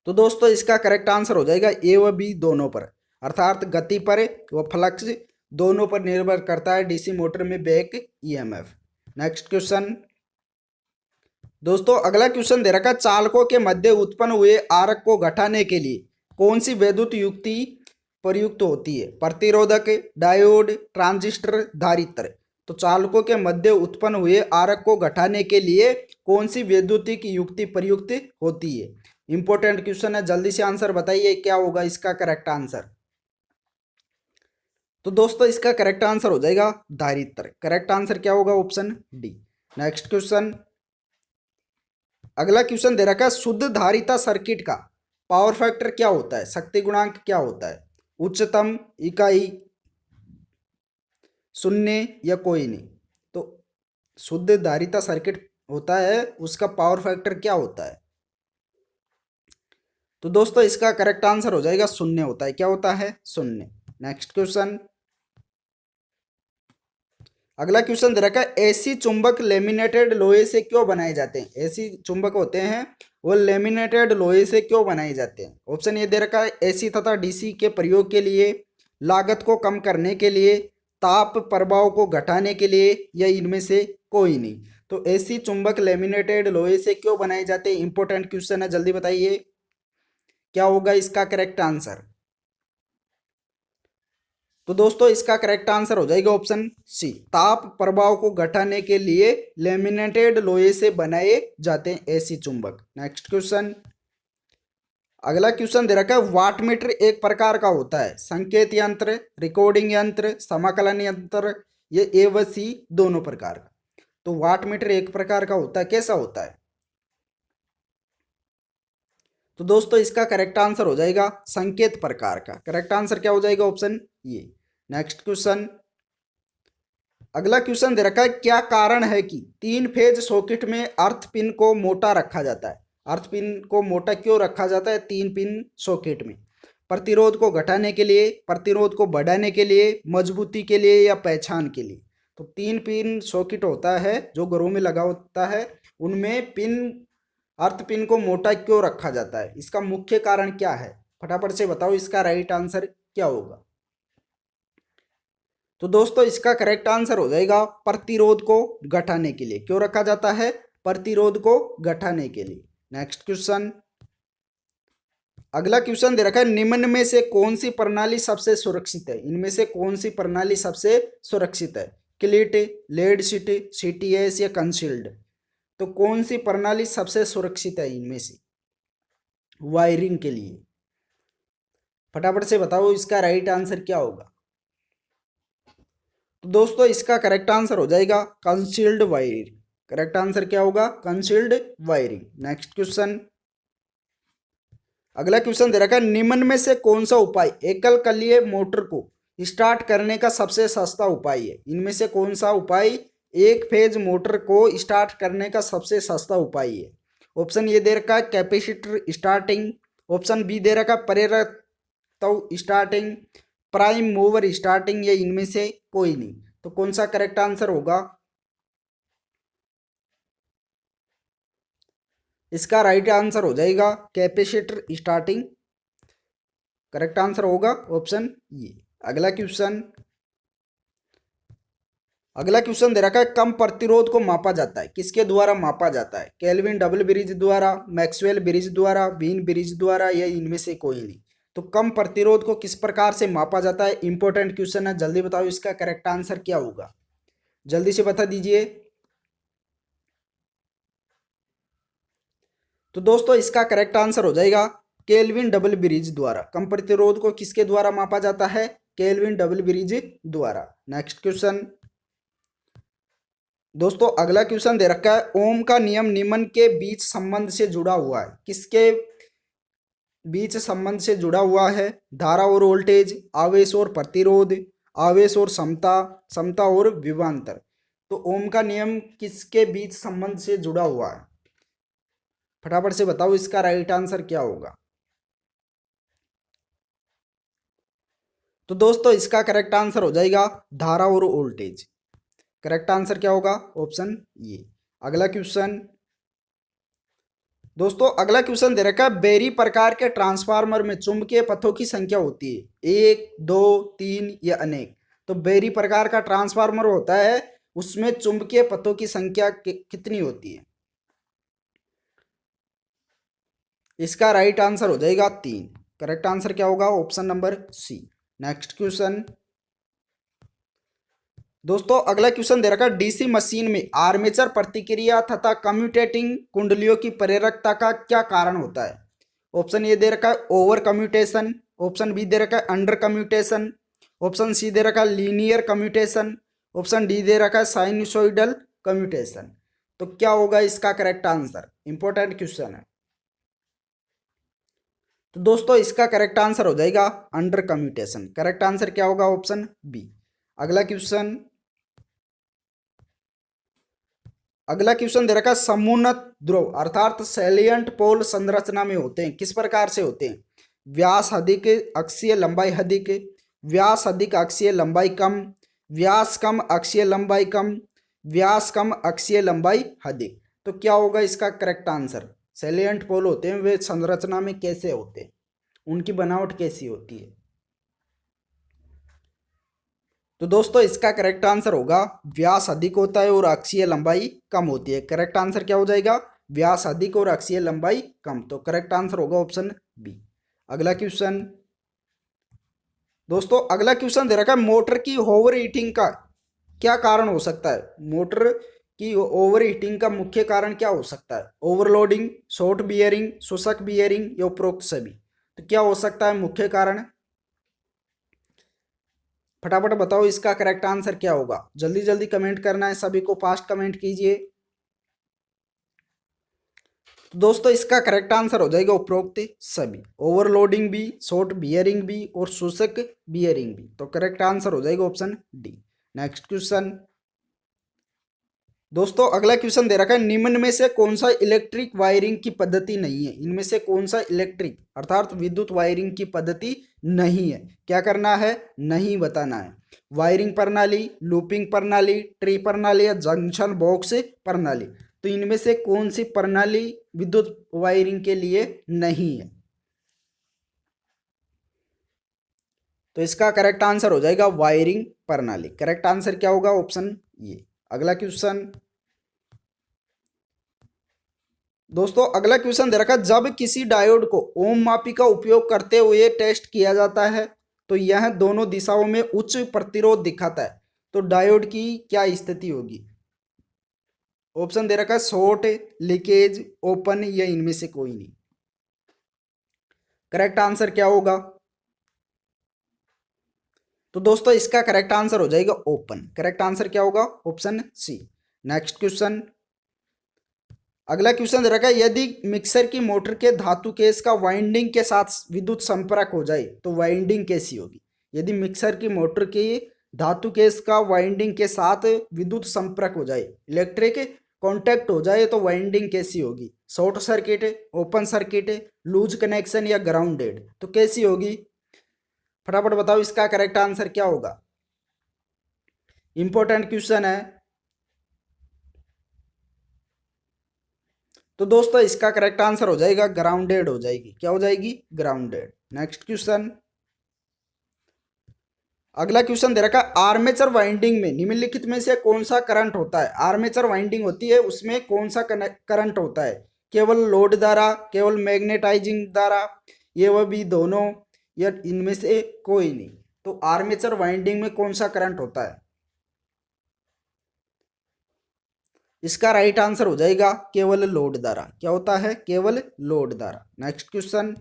तो दोस्तों इसका करेक्ट आंसर हो जाएगा ए व बी दोनों पर, अर्थात गति पर व फ्लक्स दोनों पर निर्भर करता है डीसी मोटर में बैक ईएमएफ। नेक्स्ट क्वेश्चन, दोस्तों अगला क्वेश्चन दे रखा चालकों के मध्य उत्पन्न हुए आरक को घटाने के लिए कौन सी वैद्युत युक्ति प्रयुक्त होती है। प्रतिरोधक, डायोड, ट्रांजिस्टर, धारित्र। तो चालकों के मध्य उत्पन्न हुए आरक को घटाने के लिए कौन सी वैद्युतिक युक्ति प्रयुक्त होती है। इंपॉर्टेंट क्वेश्चन है, जल्दी से आंसर बताइए क्या होगा इसका करेक्ट आंसर। तो दोस्तों इसका करेक्ट आंसर हो जाएगा धारित्र। करेक्ट आंसर क्या होगा, ऑप्शन डी। नेक्स्ट क्वेश्चन, अगला क्वेश्चन दे रखा है शुद्ध धारिता सर्किट का पावर फैक्टर क्या होता है, शक्ति गुणांक क्या होता है, उच्चतम, इकाई, शून्य या कोई नहीं। तो शुद्ध धारिता सर्किट होता है उसका पावर फैक्टर क्या होता है। तो दोस्तों इसका करेक्ट आंसर हो जाएगा शून्य होता है। क्या होता है, शून्य। नेक्स्ट क्वेश्चन, अगला क्वेश्चन दे रखा है एसी चुंबक लेमिनेटेड लोहे से क्यों बनाए जाते हैं। एसी चुंबक होते हैं वो लेमिनेटेड लोहे से क्यों बनाए जाते हैं। ऑप्शन ये दे रखा है एसी तथा डीसी के प्रयोग के लिए, लागत को कम करने के लिए, ताप प्रभाव को घटाने के लिए, या इनमें से कोई नहीं। तो एसी चुंबक लेमिनेटेड लोहे से क्यों बनाए जाते हैं, इंपॉर्टेंट क्वेश्चन है, जल्दी बताइए क्या होगा इसका करेक्ट आंसर। तो दोस्तों इसका करेक्ट आंसर हो जाएगा ऑप्शन सी, ताप प्रभाव को घटाने के लिए लेमिनेटेड लोहे से बनाए जाते हैं एसी चुंबक। नेक्स्ट क्वेश्चन, अगला क्वेश्चन दे रखा है वाट मीटर एक प्रकार का होता है, संकेत यंत्र, रिकॉर्डिंग यंत्र, समाकलन यंत्र, ये ए व सी दोनों प्रकार का। तो वाट मीटर एक प्रकार का होता है, कैसा होता है। तो दोस्तों इसका करेक्ट आंसर हो जाएगा संकेत प्रकार का। करेक्ट आंसर क्या हो जाएगा, ऑप्शन ये। नेक्स्ट क्वेश्चन, अगला क्वेश्चन दे रखा है क्या कारण है कि 3 फेज सॉकेट में अर्थ पिन को मोटा रखा जाता है। अर्थ पिन को मोटा क्यों रखा जाता है 3 पिन सॉकेट में। प्रतिरोध को घटाने के लिए, प्रतिरोध को बढ़ाने के लिए, मजबूती के लिए, या पहचान के लिए। तो 3 पिन सॉकेट होता है जो घरों में लगा होता है, उनमें पिन अर्थ पिन को मोटा क्यों रखा जाता है, इसका मुख्य कारण क्या है। फटाफट से बताओ इसका राइट आंसर क्या होगा। तो दोस्तों इसका करेक्ट आंसर हो जाएगा प्रतिरोध को घटाने के लिए। क्यों रखा जाता है, प्रतिरोध को घटाने के लिए। नेक्स्ट क्वेश्चन, अगला क्वेश्चन दे रखा है निम्न में से कौन सी प्रणाली सबसे सुरक्षित है। इनमें से कौन सी प्रणाली सबसे सुरक्षित है, क्लिट, लेड शीट, सीटीएस या कंसील्ड। तो कौन सी प्रणाली सबसे सुरक्षित है इनमें से वायरिंग के लिए। फटाफट से बताओ इसका राइट आंसर क्या होगा। तो दोस्तों इसका करेक्ट आंसर हो जाएगा कंसील्ड वायरिंग। करेक्ट आंसर क्या होगा, कंसील्ड वायरिंग। नेक्स्ट क्वेश्चन, अगला क्वेश्चन दे रखा है निम्न में से कौन सा उपाय एकल कलीय मोटर को स्टार्ट करने का सबसे सस्ता उपाय है। इनमें से कौन सा उपाय एक फेज मोटर को स्टार्ट करने का सबसे सस्ता उपाय है। ऑप्शन ये दे रखा है कैपेसिटर स्टार्टिंग, ऑप्शन बी दे रखा है प्रेरक स्टार्टिंग, प्राइम मूवर स्टार्टिंग, या इनमें से कोई नहीं। तो कौन सा करेक्ट आंसर होगा, इसका राइट आंसर हो जाएगा कैपेसिटर स्टार्टिंग। करेक्ट आंसर होगा ऑप्शन ये। अगला क्वेश्चन, अगला क्वेश्चन दे रखा है कम प्रतिरोध को मापा जाता है, किसके द्वारा मापा जाता है, केल्विन डबल ब्रिज द्वारा, मैक्सवेल ब्रिज द्वारा, वीन ब्रिज द्वारा, या इनमें से कोई नहीं। तो कम प्रतिरोध को किस प्रकार से मापा जाता है, इंपॉर्टेंट क्वेश्चन है, जल्दी बताओ इसका करेक्ट आंसर क्या होगा, जल्दी से बता दीजिए। तो दोस्तों इसका करेक्ट आंसर हो जाएगा केल्विन डबल ब्रिज द्वारा। कम प्रतिरोध को किसके द्वारा मापा जाता है, केल्विन डबल ब्रिज द्वारा। नेक्स्ट क्वेश्चन, दोस्तों अगला क्वेश्चन दे रखा है ओम का नियम निम्न के बीच संबंध से जुड़ा हुआ है, किसके बीच संबंध से जुड़ा हुआ है, धारा और वोल्टेज, आवेश और प्रतिरोध, आवेश और समता, समता और विभवांतर। तो ओम का नियम किसके बीच संबंध से जुड़ा हुआ है, फटाफट से बताओ इसका राइट आंसर क्या होगा। तो दोस्तों इसका करेक्ट आंसर हो जाएगा धारा और वोल्टेज। करेक्ट आंसर क्या होगा, ऑप्शन ये। अगला क्वेश्चन, दोस्तों अगला क्वेश्चन दे रखा है बेरी प्रकार के ट्रांसफार्मर में चुंबकीय पथों की संख्या होती है 1, 2, 3 या अनेक। तो बेरी प्रकार का ट्रांसफार्मर होता है उसमें चुंबकीय पथों की संख्या कितनी होती है। इसका राइट आंसर हो जाएगा 3। करेक्ट आंसर क्या होगा, option number C. Next question, दोस्तों अगला क्वेश्चन दे रखा है डीसी मशीन में आर्मेचर प्रतिक्रिया तथा कम्यूटेटिंग कुंडलियों की प्रेरकता का क्या कारण होता है। ऑप्शन ए दे रखा है ओवर कम्यूटेशन, ऑप्शन बी दे रखा है अंडर कम्यूटेशन, ऑप्शन सी दे रखा है लीनियर कम्यूटेशन, ऑप्शन डी दे रखा है साइनसोइडल कम्यूटेशन। तो क्या होगा इसका करेक्ट आंसर? इंपॉर्टेंट क्वेश्चन है। तो दोस्तों इसका करेक्ट आंसर हो जाएगा अंडर कम्यूटेशन। करेक्ट आंसर क्या होगा? Option B. अगला क्वेश्चन, अगला क्वेश्चन दे रखा है समुन्नत ध्रुव अर्थात सैलिएंट पोल संरचना में होते हैं, किस प्रकार से होते हैं? व्यास अधिक, अक्षीय लंबाई अधिक, व्यास अधिक अक्षीय लंबाई कम, व्यास कम अक्षीय लंबाई कम, व्यास कम अक्षीय लंबाई अधिक। तो क्या होगा इसका करेक्ट आंसर? सैलिएंट पोल होते हैं वे संरचना में कैसे होते हैं, उनकी बनावट कैसी होती है? तो दोस्तों इसका करेक्ट आंसर होगा व्यास अधिक होता है और अक्षीय लंबाई कम होती है। करेक्ट आंसर क्या हो जाएगा? व्यास अधिक और अक्षीय लंबाई कम। तो करेक्ट आंसर होगा ऑप्शन बी। अगला क्वेश्चन, दोस्तों अगला क्वेश्चन दे रखा है मोटर की ओवर हीटिंग का क्या कारण हो सकता है? मोटर की ओवर हीटिंग का मुख्य कारण क्या हो सकता है? ओवरलोडिंग, शॉर्ट बियरिंग, शोषक बियरिंग या उपरोक्त सभी। तो क्या हो सकता है मुख्य कारण? फटाफट बताओ इसका करेक्ट आंसर क्या होगा? जल्दी जल्दी कमेंट करना है सभी को, फास्ट कमेंट कीजिए। तो दोस्तों इसका करेक्ट आंसर हो जाएगा उपरोक्त सभी, ओवरलोडिंग भी, शॉर्ट बियरिंग भी और शोषक बियरिंग भी। तो करेक्ट आंसर हो जाएगा ऑप्शन डी। नेक्स्ट क्वेश्चन, दोस्तों अगला क्वेश्चन दे रखा है निम्न में से कौन सा इलेक्ट्रिक वायरिंग की पद्धति नहीं है? इनमें से कौन सा इलेक्ट्रिक अर्थात विद्युत वायरिंग की पद्धति नहीं है? क्या करना है? नहीं बताना है। वायरिंग प्रणाली, लूपिंग प्रणाली, ट्री प्रणाली या जंक्शन बॉक्स प्रणाली। तो इनमें से कौन सी प्रणाली विद्युत वायरिंग के लिए नहीं है? तो इसका करेक्ट आंसर हो जाएगा वायरिंग प्रणाली। करेक्ट आंसर क्या होगा? ऑप्शन ये। अगला क्वेश्चन, दोस्तों अगला क्वेश्चन दे रखा है जब किसी डायोड को ओम मापी का उपयोग करते हुए टेस्ट किया जाता है तो यह दोनों दिशाओं में उच्च प्रतिरोध दिखाता है, तो डायोड की क्या स्थिति होगी? ऑप्शन दे रखा है शॉर्ट, लीकेज, ओपन या इनमें से कोई नहीं। करेक्ट आंसर क्या होगा? तो दोस्तों इसका करेक्ट आंसर हो जाएगा ओपन। करेक्ट आंसर क्या होगा? Option C. नेक्स्ट क्वेश्चन, अगला क्वेश्चन दे रखा है यदि मिक्सर की मोटर के धातु केस का वाइंडिंग के साथ विद्युत संपर्क हो जाए तो वाइंडिंग कैसी होगी? यदि मिक्सर की मोटर के धातु केस का वाइंडिंग के साथ विद्युत संपर्क हो जाए, इलेक्ट्रिक कांटेक्ट हो जाए, तो वाइंडिंग कैसी होगी? Short circuit, open circuit, loose connection या ग्राउंडेड। तो कैसी होगी? फटाफट बताओ इसका करेक्ट आंसर क्या होगा? इंपॉर्टेंट क्वेश्चन है। तो दोस्तों इसका करेक्ट आंसर हो जाएगा ग्राउंडेड हो जाएगी। क्या हो जाएगी? ग्राउंडेड। नेक्स्ट क्वेश्चन, अगला क्वेश्चन दे रखा है आर्मेचर वाइंडिंग में निम्नलिखित में से कौन सा करंट होता है? आर्मेचर वाइंडिंग होती है उसमें कौन सा करंट होता है? केवल लोड द्वारा, केवल मैग्नेटाइजिंग द्वारा, ये वह भी दोनों, या इनमें से कोई नहीं। तो आर्मेचर वाइंडिंग में कौन सा करंट होता है? इसका राइट आंसर हो जाएगा केवल लोड द्वारा। क्या होता है? केवल लोड द्वारा। नेक्स्ट क्वेश्चन,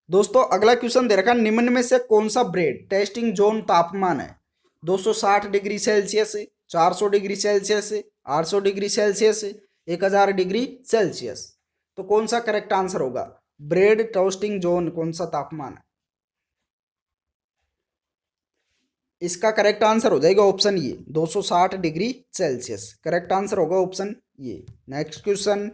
दोस्तों अगला क्वेश्चन दे रखा है निम्न में से कौन सा ब्रेड टेस्टिंग जोन तापमान है? 260 degree Celsius, 400 degree Celsius, 800 degree Celsius, 1000 degree Celsius. तो कौन सा करेक्ट आंसर होगा? ब्रेड टोस्टिंग जोन कौन सा तापमान है? इसका करेक्ट आंसर हो जाएगा ऑप्शन ये 260 डिग्री सेल्सियस। करेक्ट आंसर होगा ऑप्शन ये। नेक्स्ट क्वेश्चन,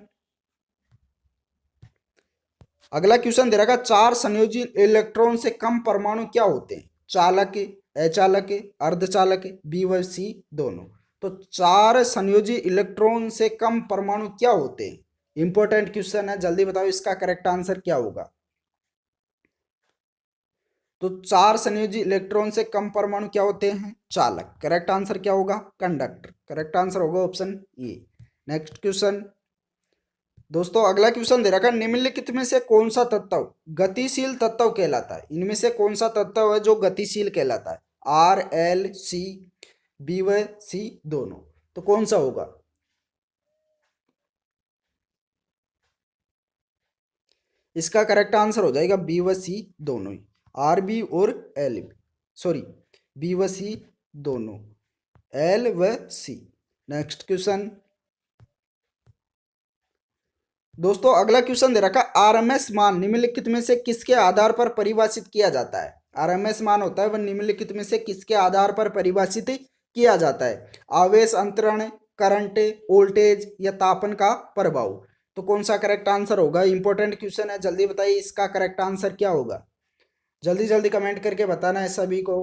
अगला क्वेश्चन दे रखा चार संयोजी इलेक्ट्रॉन से कम परमाणु क्या होते हैं? चालक, अचालक, अर्धचालक, बी व सी दोनों। तो चार संयोजी इलेक्ट्रॉन से कम परमाणु क्या होते हैं? इंपॉर्टेंट क्वेश्चन है, जल्दी बताओ इसका करेक्ट आंसर क्या होगा? तो चार संयोजी इलेक्ट्रॉन से कम परमाणु क्या होते हैं? चालक। करेक्ट आंसर क्या होगा? कंडक्टर। करेक्ट आंसर होगा ऑप्शन ए। नेक्स्ट क्वेश्चन, दोस्तों अगला क्वेश्चन दे रखा है निम्नलिखित में से कौन सा तत्व गतिशील तत्व कहलाता है? इनमें से कौन सा तत्व है जो गतिशील कहलाता है? आर, एल, सी, बी व सी दोनों। तो कौन सा होगा? इसका करेक्ट आंसर हो जाएगा बी व सी दोनों ही। आर बी और एल बी, सॉरी, बी व सी दोनों, एल व सी। नेक्स्ट क्वेश्चन दोस्तों, अगला क्वेश्चन दे रखा आरएमएस मान निम्नलिखित में से किसके आधार पर परिभाषित किया जाता है। आरएमएस मान होता है वह निम्नलिखित में से किसके आधार पर परिभाषित किया जाता है। आवेश अंतरण, करंट, वोल्टेज या तापन का प्रभाव। तो कौन सा करेक्ट आंसर होगा। इंपॉर्टेंट क्वेश्चन है, जल्दी बताइए इसका करेक्ट आंसर क्या होगा। जल्दी जल्दी कमेंट करके बताना है सभी को।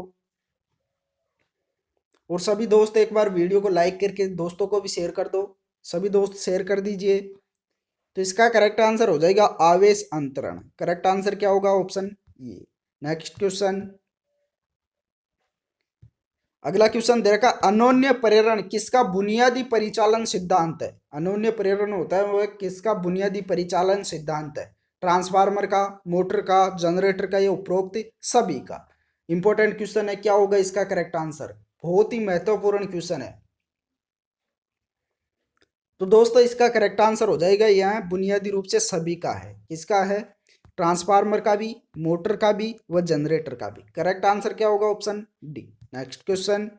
और सभी दोस्त एक बार वीडियो को लाइक करके दोस्तों को भी शेयर कर दो। सभी दोस्त शेयर कर दीजिए। तो इसका करेक्ट आंसर हो जाएगा आवेश अंतरण। करेक्ट आंसर क्या होगा, ऑप्शन ये। नेक्स्ट क्वेश्चन, अगला क्वेश्चन दे रखा अनोन्य प्रेरण किसका बुनियादी परिचालन सिद्धांत है। अनोन्य प्रेरण होता है वह किसका बुनियादी परिचालन सिद्धांत है। ट्रांसफार्मर का, मोटर का, जनरेटर का या उपरोक्त सभी का। इंपॉर्टेंट क्वेश्चन है, क्या होगा इसका करेक्ट आंसर। बहुत ही महत्वपूर्ण क्वेश्चन है। तो दोस्तों इसका करेक्ट आंसर हो जाएगा यहाँ बुनियादी रूप से सभी का है। किसका है, ट्रांसफार्मर का भी, मोटर का भी व जनरेटर का भी। करेक्ट आंसर क्या होगा, ऑप्शन डी। नेक्स्ट क्वेश्चन,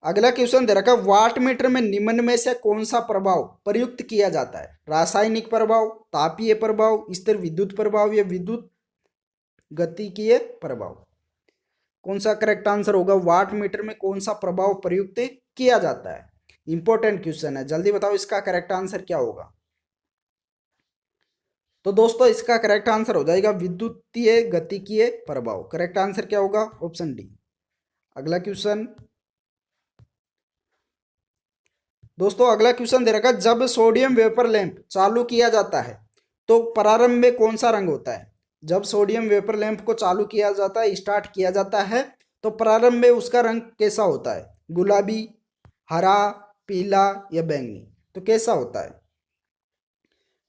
अगला क्वेश्चन दे रखा वाट मीटर में निम्न में से कौन सा प्रभाव प्रयुक्त किया जाता है। रासायनिक प्रभाव, तापीय प्रभाव, स्थिर विद्युत प्रभाव या विद्युत गतिकीय प्रभाव। कौन सा करेक्ट आंसर होगा, वाट मीटर में कौन सा प्रभाव प्रयुक्त किया जाता है। इंपॉर्टेंट क्वेश्चन है, जल्दी बताओ इसका करेक्ट आंसर क्या होगा। तो दोस्तों इसका करेक्ट आंसर हो जाएगा विद्युतीय गतिकीय प्रभाव। करेक्ट आंसर क्या होगा, ऑप्शन डी। अगला क्वेश्चन दोस्तों, अगला क्वेश्चन दे रखा जब सोडियम वेपर लैंप चालू किया जाता है तो प्रारंभ में कौन सा रंग होता है। जब सोडियम वेपर लैंप को चालू किया जाता है, स्टार्ट किया जाता है, तो प्रारंभ में उसका रंग कैसा होता है। गुलाबी, हरा, पीला या बैंगनी। तो कैसा होता है,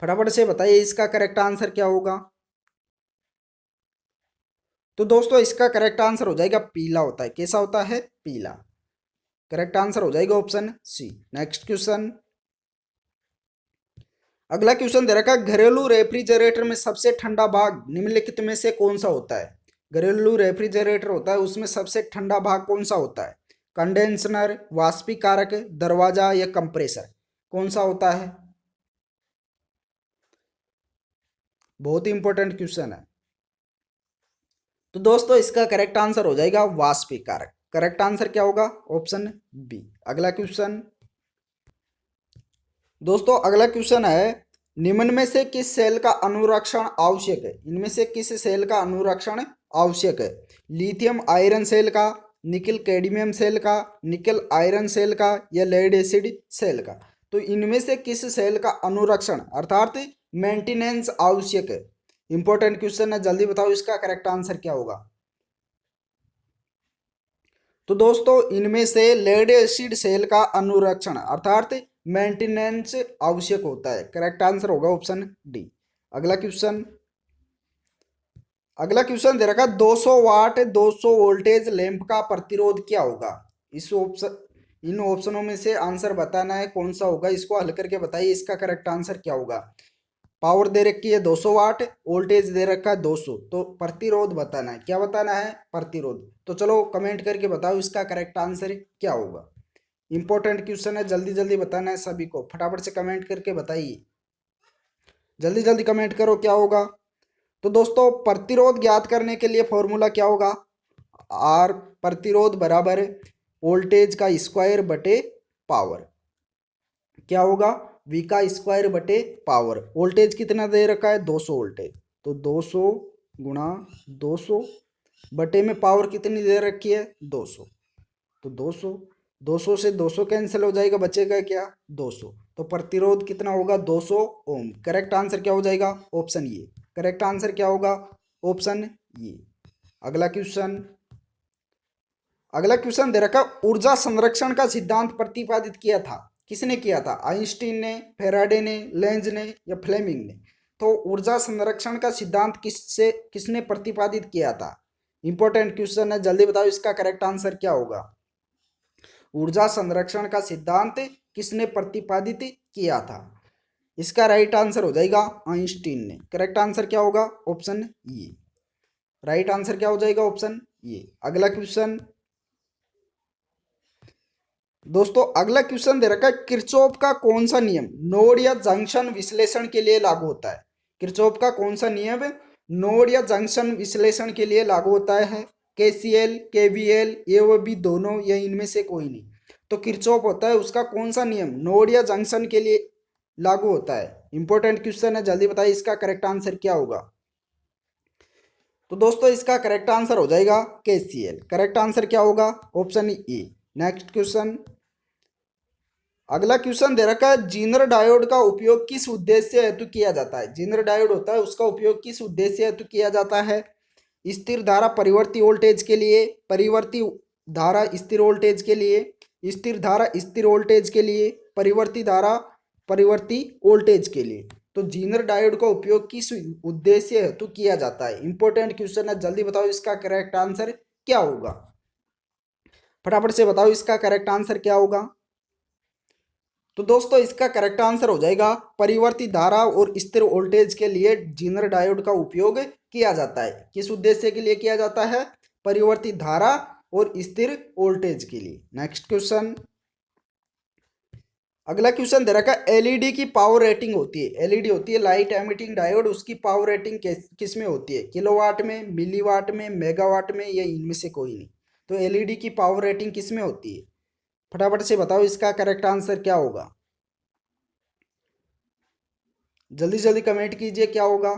फटाफट से बताइए इसका करेक्ट आंसर क्या होगा। तो दोस्तों इसका करेक्ट आंसर हो जाएगा पीला होता है। कैसा होता है, पीला। करेक्ट आंसर हो जाएगा ऑप्शन सी। नेक्स्ट क्वेश्चन, अगला क्वेश्चन दे रखा है घरेलू रेफ्रिजरेटर में सबसे ठंडा भाग निम्नलिखित में से कौन सा होता है। घरेलू रेफ्रिजरेटर होता है उसमें सबसे ठंडा भाग कौन सा होता है। कंडेंसर, वाष्पीकारक, दरवाजा या कंप्रेसर। कौन सा होता है, बहुत ही इंपॉर्टेंट क्वेश्चन है। तो दोस्तों इसका करेक्ट आंसर हो जाएगा वाष्पीकारक। करेक्ट आंसर क्या होगा, ऑप्शन बी। अगला क्वेश्चन दोस्तों, अगला क्वेश्चन है निम्न में से किस सेल का अनुरक्षण आवश्यक है। इनमें से किस सेल का अनुरक्षण आवश्यक है। लिथियम आयरन सेल का, निकल कैडमियम सेल का, निकल आयरन सेल का या लेड एसिड सेल का। तो इनमें से किस सेल का अनुरक्षण अर्थात मेंटेनेंस आवश्यक है। इंपॉर्टेंट क्वेश्चन है, जल्दी बताओ इसका करेक्ट आंसर क्या होगा। तो दोस्तों इनमें से लेड एसिड सेल का अनुरक्षण अर्थात मेंटेनेंस आवश्यक होता है। करेक्ट आंसर होगा ऑप्शन डी। अगला क्वेश्चन, अगला क्वेश्चन दे रखा 200 वाट 200 वोल्टेज लैंप का प्रतिरोध क्या होगा। इस ऑप्शन इन ऑप्शनों में से आंसर बताना है कौन सा होगा। इसको हल करके बताइए इसका करेक्ट आंसर क्या होगा। पावर दे रखी है 200 वाट, वोल्टेज दे रखा है 200, तो प्रतिरोध बताना है। क्या बताना है, प्रतिरोध। तो चलो कमेंट करके बताओ इसका करेक्ट आंसर क्या होगा। इंपॉर्टेंट क्वेश्चन है, जल्दी जल्दी बताना है सभी को। फटाफट से कमेंट करके बताइए, जल्दी जल्दी कमेंट करो क्या होगा। तो दोस्तों प्रतिरोध ज्ञात करने के लिए फॉर्मूला क्या होगा। आर प्रतिरोध बराबर वोल्टेज का स्क्वायर बटे पावर। क्या होगा, वी का स्क्वायर बटे पावर। वोल्टेज कितना दे रखा है 200 वोल्टेज, तो 200 गुणा 200 बटे में पावर कितनी दे रखी है 200। तो 200 से 200 कैंसिल हो जाएगा, बचेगा क्या 200। तो प्रतिरोध कितना होगा 200 ओम। करेक्ट आंसर क्या हो जाएगा, ऑप्शन ये। करेक्ट आंसर क्या होगा, ऑप्शन ये। अगला क्वेश्चन, अगला क्वेश्चन दे रखा ऊर्जा संरक्षण का सिद्धांत प्रतिपादित किया था। किसने किया था, आइंस्टीन ने, फेराडे ने, लेंज ने या फ्लेमिंग ने। तो ऊर्जा संरक्षण का सिद्धांत किसने प्रतिपादित किया था। इंपॉर्टेंट क्वेश्चन है, जल्दी बताओ इसका करेक्ट आंसर क्या होगा। ऊर्जा संरक्षण का सिद्धांत किसने प्रतिपादित किया था। इसका राइट आंसर हो जाएगा आइंस्टीन ने। करेक्ट आंसर क्या होगा, ऑप्शन ये। राइट आंसर क्या हो जाएगा, ऑप्शन ये। अगला क्वेश्चन, दोस्तों अगला क्वेश्चन दे रखा है, किरचॉफ का कौन सा नियम नोड या जंक्शन विश्लेषण के लिए लागू होता है? किरचॉफ का कौन सा नियम नोड या जंक्शन विश्लेषण के लिए लागू होता है? केसीएल, केवीएल, ये वो भी दोनों या इनमें से कोई नहीं? तो किरचॉफ होता है उसका कौन सा नियम नोड या जंक्शन के लिए लागू होता है? इंपॉर्टेंट क्वेश्चन है, जल्दी बताइए इसका करेक्ट आंसर क्या होगा? तो दोस्तों इसका करेक्ट आंसर हो जाएगा केसीएल। करेक्ट आंसर क्या होगा? Option A. नेक्स्ट क्वेश्चन, अगला क्वेश्चन दे रखा है, जीनर डायोड का उपयोग किस उद्देश्य हेतु किया जाता है? जीनर डायोड होता है उसका उपयोग किस उद्देश्य हेतु किया जाता है? स्थिर धारा परिवर्ती वोल्टेज के लिए, परिवर्ती धारा स्थिर वोल्टेज के लिए, स्थिर धारा स्थिर वोल्टेज के लिए, परिवर्ती धारा परिवर्ती वोल्टेज के लिए। तो जीनर डायोड का उपयोग किस उद्देश्य हेतु किया जाता है? इंपॉर्टेंट क्वेश्चन है, जल्दी बताओ इसका करेक्ट आंसर क्या होगा? फटाफट से बताओ इसका करेक्ट आंसर क्या होगा? तो दोस्तों इसका करेक्ट आंसर हो जाएगा परिवर्ती धारा और स्थिर वोल्टेज के लिए जीनर डायोड का उपयोग किया जाता है। किस उद्देश्य के लिए किया जाता है? परिवर्ती धारा और स्थिर वोल्टेज के लिए। नेक्स्ट क्वेश्चन, अगला क्वेश्चन दे रखा है, एलईडी की पावर रेटिंग होती है, एलईडी होती है लाइट एमिटिंग डायोड, उसकी पावर रेटिंग किस में होती है? किलोवाट में, मिलीवाट में, मेगावाट में, या इनमें से कोई नहीं? तो एलईडी की पावर रेटिंग किस में होती है? फटाफट से बताओ इसका करेक्ट आंसर क्या होगा? जल्दी जल्दी कमेंट कीजिए क्या होगा?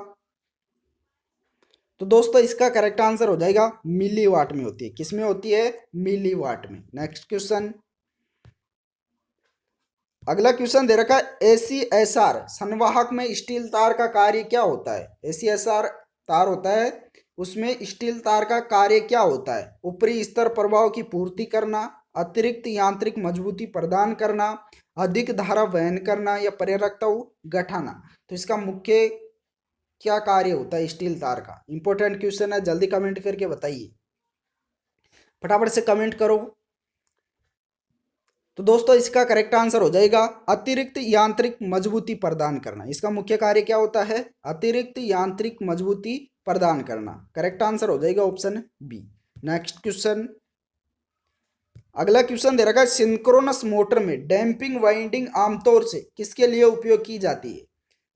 तो दोस्तों इसका करेक्ट आंसर हो जाएगा मिलीवाट में होती है। किस में होती है? मिलीवाट में। नेक्स्ट क्वेश्चन, अगला क्वेश्चन दे रखा है, एसीएसआर संवाहक में स्टील तार का कार्य क्या होता है? एसीएसआर तार होता है उसमें स्टील तार का कार्य क्या होता है? ऊपरी स्तर प्रभाव की पूर्ति करना, अतिरिक्त यांत्रिक मजबूती प्रदान करना, अधिक धारा वहन करना, या प्रेरकता घटाना। तो इसका मुख्य क्या कार्य होता है स्टील तार का? इंपॉर्टेंट क्वेश्चन है, जल्दी कमेंट करके बताइए, फटाफट से कमेंट करो। तो दोस्तों इसका करेक्ट आंसर हो जाएगा अतिरिक्त यांत्रिक मजबूती प्रदान करना। इसका मुख्य कार्य क्या होता है? अतिरिक्त यांत्रिक मजबूती प्रदान करना। करेक्ट आंसर हो जाएगा ऑप्शन बी। नेक्स्ट क्वेश्चन, अगला क्वेश्चन दे रखा है, सिंक्रोनस मोटर में डैम्पिंग वाइंडिंग आमतौर से किसके लिए उपयोग की जाती है?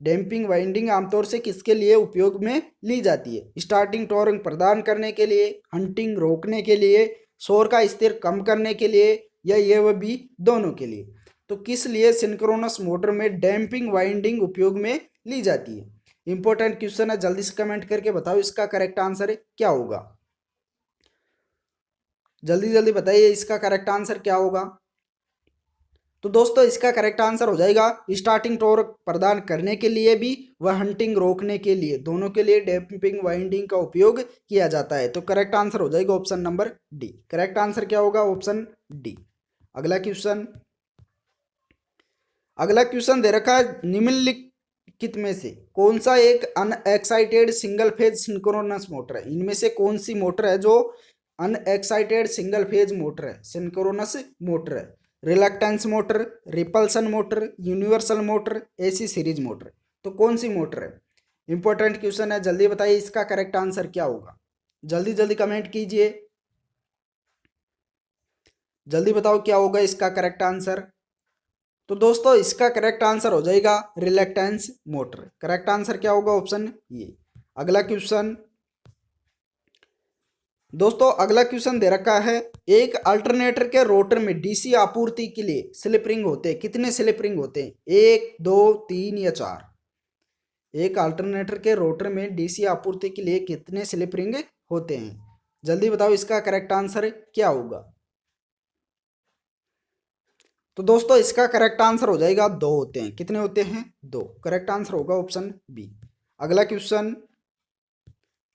डैम्पिंग वाइंडिंग आमतौर से किसके लिए उपयोग में ली जाती है? स्टार्टिंग टॉर्क प्रदान करने के लिए, हंटिंग रोकने के लिए, शोर का स्थिर कम करने के लिए, या ये वह भी दोनों के लिए? तो किस लिए सिंक्रोनस मोटर में डैम्पिंग वाइंडिंग उपयोग में ली जाती है? इंपॉर्टेंट क्वेश्चन है, जल्दी से कमेंट करके बताओ इसका करेक्ट आंसर क्या होगा? जल्दी जल्दी बताइए इसका करेक्ट आंसर क्या होगा? तो दोस्तों इसका करेक्ट आंसर हो जाएगा स्टार्टिंग टॉर्क प्रदान करने के लिए भी व हंटिंग रोकने के लिए, दोनों के लिए डैम्पिंग वाइंडिंग का उपयोग किया जाता है। तो करेक्ट आंसर हो जाएगा option number D. Correct answer क्या होगा? Option D. अगला क्वेश्चन, अगला क्वेश्चन दे रखा है, निम्नलिखित में से कौन सा एक unexcited single phase synchronous motor है? इनमें से कौन सी मोटर है जो अनएक्साइटेड सिंगल फेज मोटर है, सिंक्रोनस मोटर है? Reluctance motor, repulsion motor, universal motor, AC series motor. तो कौन सी मोटर है? इंपॉर्टेंट क्वेश्चन है, जल्दी बताइए इसका करेक्ट आंसर क्या होगा? जल्दी जल्दी कमेंट कीजिए, जल्दी बताओ क्या होगा इसका करेक्ट आंसर? तो दोस्तों इसका करेक्ट आंसर हो जाएगा रिलक्टेंस मोटर। करेक्ट आंसर क्या होगा? ऑप्शन ये। अगला क्वेश्चन, दोस्तों अगला क्वेश्चन दे रखा है, एक अल्टरनेटर के रोटर में डीसी आपूर्ति के लिए स्लिप रिंग होते हैं, कितने स्लिप रिंग होते हैं? 1, 2, 3 या 4? एक अल्टरनेटर के रोटर में डीसी आपूर्ति के लिए कितने स्लिप रिंग होते हैं? जल्दी बताओ इसका करेक्ट आंसर क्या होगा? तो दोस्तों इसका करेक्ट आंसर हो जाएगा 2 होते हैं। कितने होते हैं? 2। करेक्ट आंसर होगा ऑप्शन बी। अगला क्वेश्चन,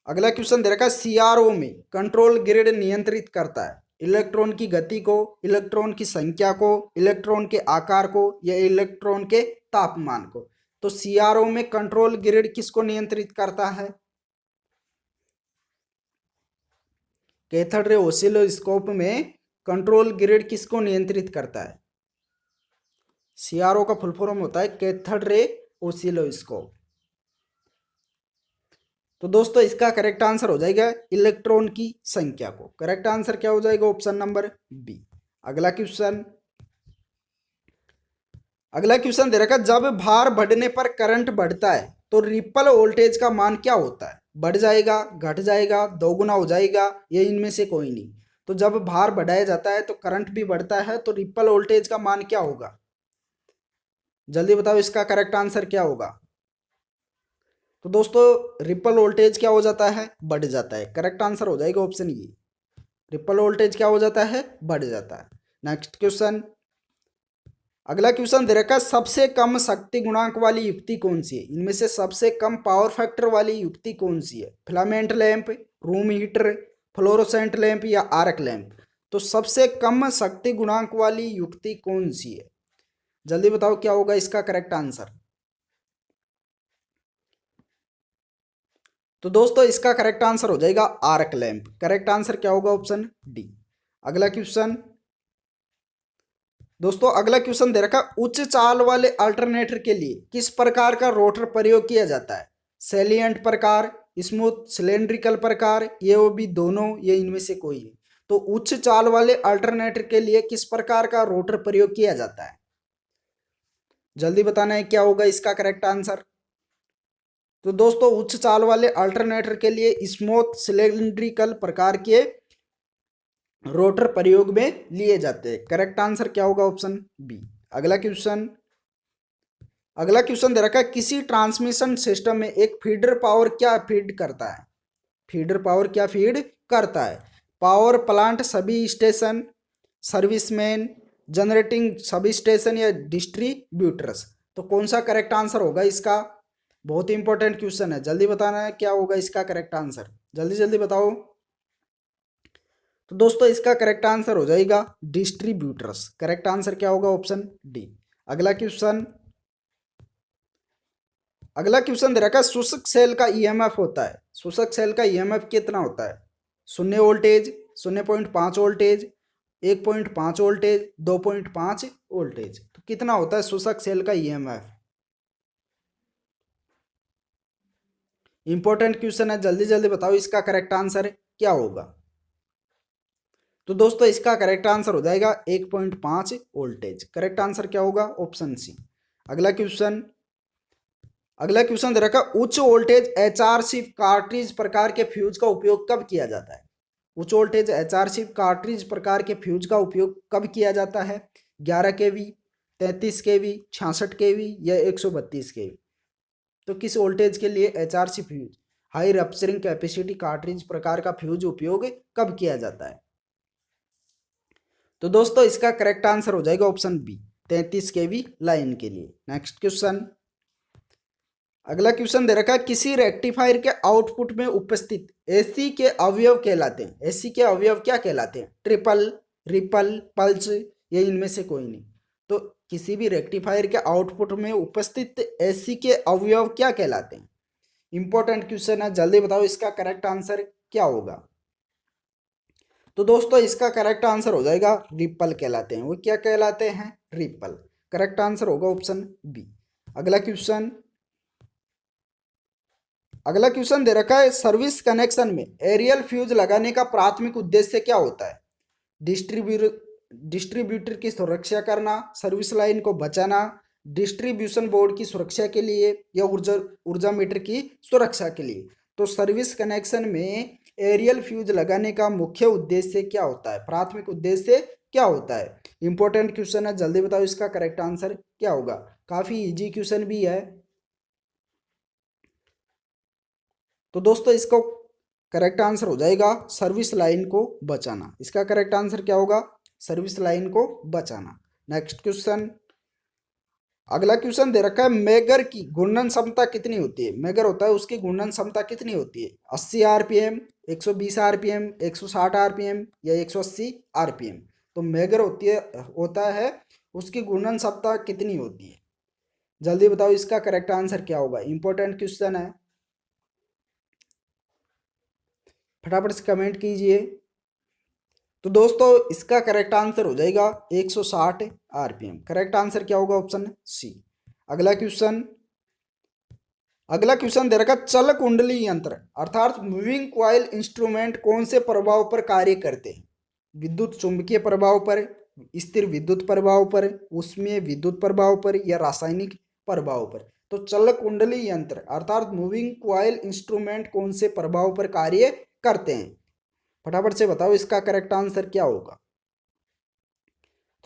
अगला क्वेश्चन दे रखा है, सीआरओ में कंट्रोल ग्रिड नियंत्रित करता है इलेक्ट्रॉन की गति को, इलेक्ट्रॉन की संख्या को, इलेक्ट्रॉन के आकार को, या इलेक्ट्रॉन के तापमान को? तो सीआरओ में कंट्रोल ग्रिड किसको नियंत्रित करता है? कैथोड रे ऑसिलोस्कोप में कंट्रोल ग्रिड किसको नियंत्रित करता है? सीआरओ का फुल फॉर्म होता है कैथोड रे ऑसिलोस्कोप। तो दोस्तों इसका करेक्ट आंसर हो जाएगा इलेक्ट्रॉन की संख्या को। करेक्ट आंसर क्या हो जाएगा? Option number B. अगला क्वेश्चन, अगला क्वेश्चन दे रखा है, जब भार बढ़ने पर करंट बढ़ता है तो रिपल वोल्टेज का मान क्या होता है? बढ़ जाएगा, घट जाएगा, दोगुना हो जाएगा, ये इनमें से कोई नहीं। तो जब भार बढ़ाया जाता है तो करंट भी बढ़ता है, तो रिपल वोल्टेज का मान क्या होगा? जल्दी बताओ इसका करेक्ट आंसर क्या होगा। तो दोस्तों रिपल वोल्टेज क्या हो जाता है? बढ़ जाता है। करेक्ट आंसर हो जाएगा ऑप्शन ये, रिपल वोल्टेज क्या हो जाता है? बढ़ जाता है। नेक्स्ट क्वेश्चन, अगला क्वेश्चन दे रखा है, सबसे कम शक्ति गुणांक वाली युक्ति कौन सी है? इनमें से सबसे कम पावर फैक्टर वाली युक्ति कौन सी है? Filament lamp, room heater, fluorescent lamp या आर्क लैंप? तो सबसे कम शक्ति गुणांक वाली युक्ति कौन सी है? जल्दी बताओ क्या होगा इसका करेक्ट आंसर। तो दोस्तों इसका करेक्ट आंसर हो जाएगा आर्क लैंप। करेक्ट आंसर क्या होगा? Option D. अगला क्वेश्चन, दोस्तों अगला क्वेश्चन दे रखा, उच्च चाल वाले अल्टरनेटर के लिए किस प्रकार का रोटर प्रयोग किया जाता है? सैलिएंट प्रकार, स्मूथ सिलेंड्रिकल प्रकार, ये वो भी दोनों, ये इनमें से कोई है। तो उच्च चाल वाले अल्टरनेटर के लिए किस प्रकार का रोटर प्रयोग किया जाता है? जल्दी बताना है क्या होगा इसका करेक्ट आंसर। तो दोस्तों उच्च चाल वाले अल्टरनेटर के लिए स्मूथ सिलेंड्रिकल प्रकार के रोटर प्रयोग में लिए जाते हैं। करेक्ट आंसर क्या होगा? Option B. अगला क्वेश्चन, अगला क्वेश्चन दे रखा है, किसी ट्रांसमिशन सिस्टम में एक फीडर पावर क्या फीड करता है? फीडर पावर क्या फीड करता है? पावर प्लांट सभी स्टेशन, सर्विसमैन, जनरेटिंग सभी स्टेशन या डिस्ट्रीब्यूटर्स? तो कौन सा करेक्ट आंसर होगा इसका? बहुत इंपॉर्टेंट क्वेश्चन है, जल्दी बताना है क्या होगा इसका करेक्ट आंसर। जल्दी जल्दी बताओ। तो दोस्तों इसका करेक्ट आंसर हो जाएगा डिस्ट्रीब्यूटर्स। करेक्ट आंसर क्या होगा? Option D. अगला क्वेश्चन, अगला क्वेश्चन दे रखा है, शुष्क सेल का ईएमएफ होता है, शुष्क सेल का ईएमएफ कितना होता है? 0 वोल्टेज, 0.5 वोल्टेज, 1.5 वोल्टेज, 2.5 वोल्टेज? तो कितना होता है शुष्क सेल का ईएमएफ? इंपॉर्टेंट क्वेश्चन है, जल्दी जल्दी बताओ इसका करेक्ट आंसर क्या होगा। तो दोस्तों इसका करेक्ट आंसर हो जाएगा 1.5 वोल्टेज। करेक्ट आंसर क्या होगा? Option C. अगला क्वेश्चन, अगला क्वेश्चन दे रखा, उच्च वोल्टेज एचआर शिफ्ट कार्ट्रिज प्रकार के फ्यूज का उपयोग कब किया जाता है? उच्च वोल्टेज एचआर शिफ्ट कार्ट्रिज प्रकार के फ्यूज का उपयोग कब किया जाता है? 11 kV, 33 kV, 66 kV या 132 kV? तो किस वोल्टेज के लिए HR shift fuse, high rupturing capacity cartridge प्रकार का फ्यूज उपयोग कब किया जाता है? तो दोस्तों इसका करेक्ट आंसर हो जाएगा ऑप्शन बी, 33 kV लाइन के लिए। नेक्स्ट क्वेश्चन, अगला क्वेश्चन दे रखा है, किसी रेक्टिफायर के आउटपुट में उपस्थित एसी के अवयव कहलाते हैं? एसी के अवयव क्या कहलाते हैं? ट्रिपल, रिपल, पल्स, ये इनमें से कोई नहीं। तो किसी भी रेक्टिफायर के आउटपुट में उपस्थित एसी के अवयव क्या कहलाते हैं? इंपॉर्टेंट क्वेश्चन है, जल्दी बताओ इसका करेक्ट आंसर क्या होगा। तो दोस्तों इसका करेक्ट आंसर हो जाएगा रिपल कहलाते हैं। वो क्या कहलाते हैं? रिपल। करेक्ट आंसर होगा ऑप्शन बी। अगला क्वेश्चन, अगला क्वेश्चन दे रखा है, सर्विस कनेक्शन में एरियल फ्यूज लगाने का प्राथमिक उद्देश्य क्या होता है? डिस्ट्रीब्यूटर की सुरक्षा करना, सर्विस लाइन को बचाना, डिस्ट्रीब्यूशन बोर्ड की सुरक्षा के लिए या ऊर्जा ऊर्जा मीटर की सुरक्षा के लिए? तो सर्विस कनेक्शन में एरियल फ्यूज लगाने का मुख्य उद्देश्य क्या होता है? प्राथमिक उद्देश्य क्या होता है? इंपॉर्टेंट क्वेश्चन है, जल्दी बताओ इसका करेक्ट आंसर क्या होगा। काफी इजी क्वेश्चन भी है। तो दोस्तों इसको करेक्ट आंसर हो जाएगा सर्विस लाइन को बचाना। इसका करेक्ट आंसर क्या होगा? सर्विस लाइन को बचाना। नेक्स्ट क्वेश्चन, अगला क्वेश्चन दे रखा है, मेगर की घूर्णन क्षमता कितनी होती है? मेगर होता है उसकी घूर्णन क्षमता कितनी होती है? 80 आरपीएम, 120 आरपीएम, 160 आरपीएम या 180 आरपीएम? तो मेगर होता है उसकी घूर्णन क्षमता कितनी होती है? जल्दी बताओ इसका करेक्ट आंसर क्या होगा। इंपॉर्टेंट क्वेश्चन है, फटाफट से कमेंट कीजिए। तो दोस्तों इसका करेक्ट आंसर हो जाएगा 160 आरपीएम। करेक्ट आंसर क्या होगा? Option C. अगला क्वेश्चन, अगला क्वेश्चन दे रखा, चल कुंडली यंत्र अर्थात मूविंग कॉइल इंस्ट्रूमेंट कौन से प्रभाव पर कार्य करते हैं? विद्युत चुंबकीय प्रभाव पर, स्थिर विद्युत प्रभाव पर, उसमें विद्युत प्रभाव पर, या रासायनिक प्रभाव पर। तो चल कुंडली यंत्र अर्थात मूविंग कॉइल इंस्ट्रूमेंट कौन से प्रभाव पर कार्य करते हैं? फटाफट से बताओ इसका करेक्ट आंसर क्या होगा।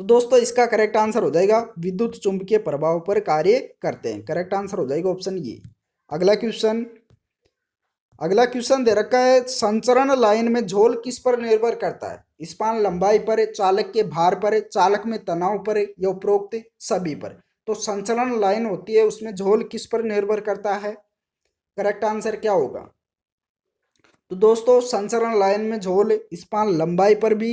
तो दोस्तों इसका करेक्ट आंसर हो जाएगा विद्युत चुंबकीय प्रभाव पर कार्य करते हैं। करेक्ट आंसर हो जाएगा ऑप्शन ये। अगला क्वेश्चन, अगला क्वेश्चन दे रखा है संचरण लाइन में झोल किस पर निर्भर करता है? स्पान लंबाई पर, चालक के भार पर, चालक में तनाव पर, या उपरोक्त सभी पर। तो संचरण लाइन होती है उसमें झोल किस पर निर्भर करता है? करेक्ट आंसर क्या होगा? तो दोस्तों संचरण लाइन में झोल स्पान लंबाई पर भी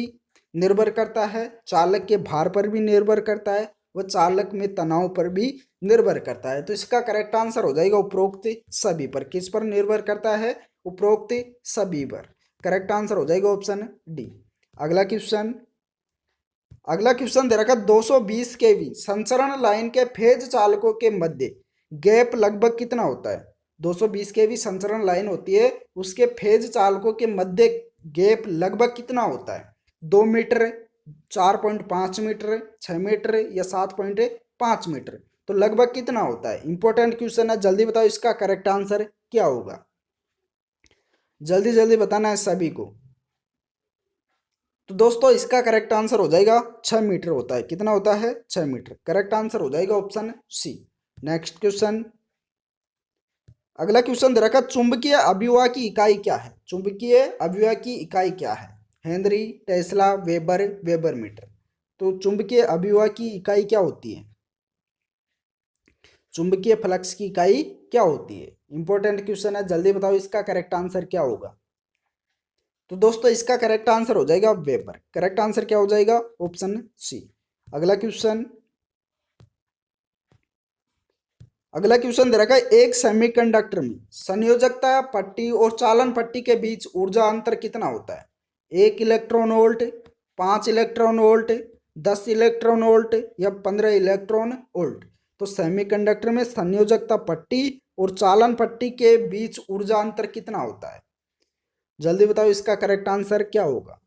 निर्भर करता है, चालक के भार पर भी निर्भर करता है, व चालक में तनाव पर भी निर्भर करता है। तो इसका करेक्ट आंसर हो जाएगा उपरोक्त सभी पर। किस पर निर्भर करता है? उपरोक्त सभी पर। करेक्ट आंसर हो जाएगा ऑप्शन डी। अगला क्वेश्चन, अगला क्वेश्चन दे रखा 220 केवी संचरण लाइन के फेज चालकों के मध्य गैप लगभग कितना होता है? 220 केवी संचरण लाइन होती है, उसके फेज चालकों के मध्य गैप लगभग कितना होता है? 2 मीटर, 4.5 मीटर, 6 मीटर, या 7.5 मीटर। तो लगभग कितना होता है? इंपॉर्टेंट क्वेश्चन है, जल्दी बताओ इसका करेक्ट आंसर क्या होगा। जल्दी जल्दी बताना है सभी को। तो दोस्तों इसका करेक्ट आंसर हो जाएगा 6 मीटर होता है। कितना होता है? 6 मीटर। करेक्ट आंसर हो जाएगा ऑप्शन सी। नेक्स्ट क्वेश्चन, अगला क्वेश्चन दे रखा चुंबकीय अभिवाह की इकाई क्या है? चुंबकीय अभिवाह की इकाई क्या है? Henry, tesla, weber, weber metre. तो चुंबकीय अभिवाह की इकाई क्या होती है? चुंबकीय फ्लक्स की इकाई क्या होती है? इंपॉर्टेंट क्वेश्चन है, जल्दी बताओ इसका करेक्ट आंसर क्या होगा। तो दोस्तों इसका करेक्ट आंसर हो जाएगा वेबर। करेक्ट आंसर क्या हो जाएगा? Option C. अगला क्वेश्चन, अगला क्वेश्चन दे रखा है एक सेमीकंडक्टर में संयोजकता पट्टी और चालन पट्टी के बीच ऊर्जा अंतर कितना होता है? 1 electron volt, 5 electron volt, 10 electron volt, या 15 इलेक्ट्रॉन वोल्ट। तो सेमीकंडक्टर में संयोजकता पट्टी और चालन पट्टी के बीच ऊर्जा अंतर कितना होता है? जल्दी बताओ इसका करेक्ट आंसर क्या होगा।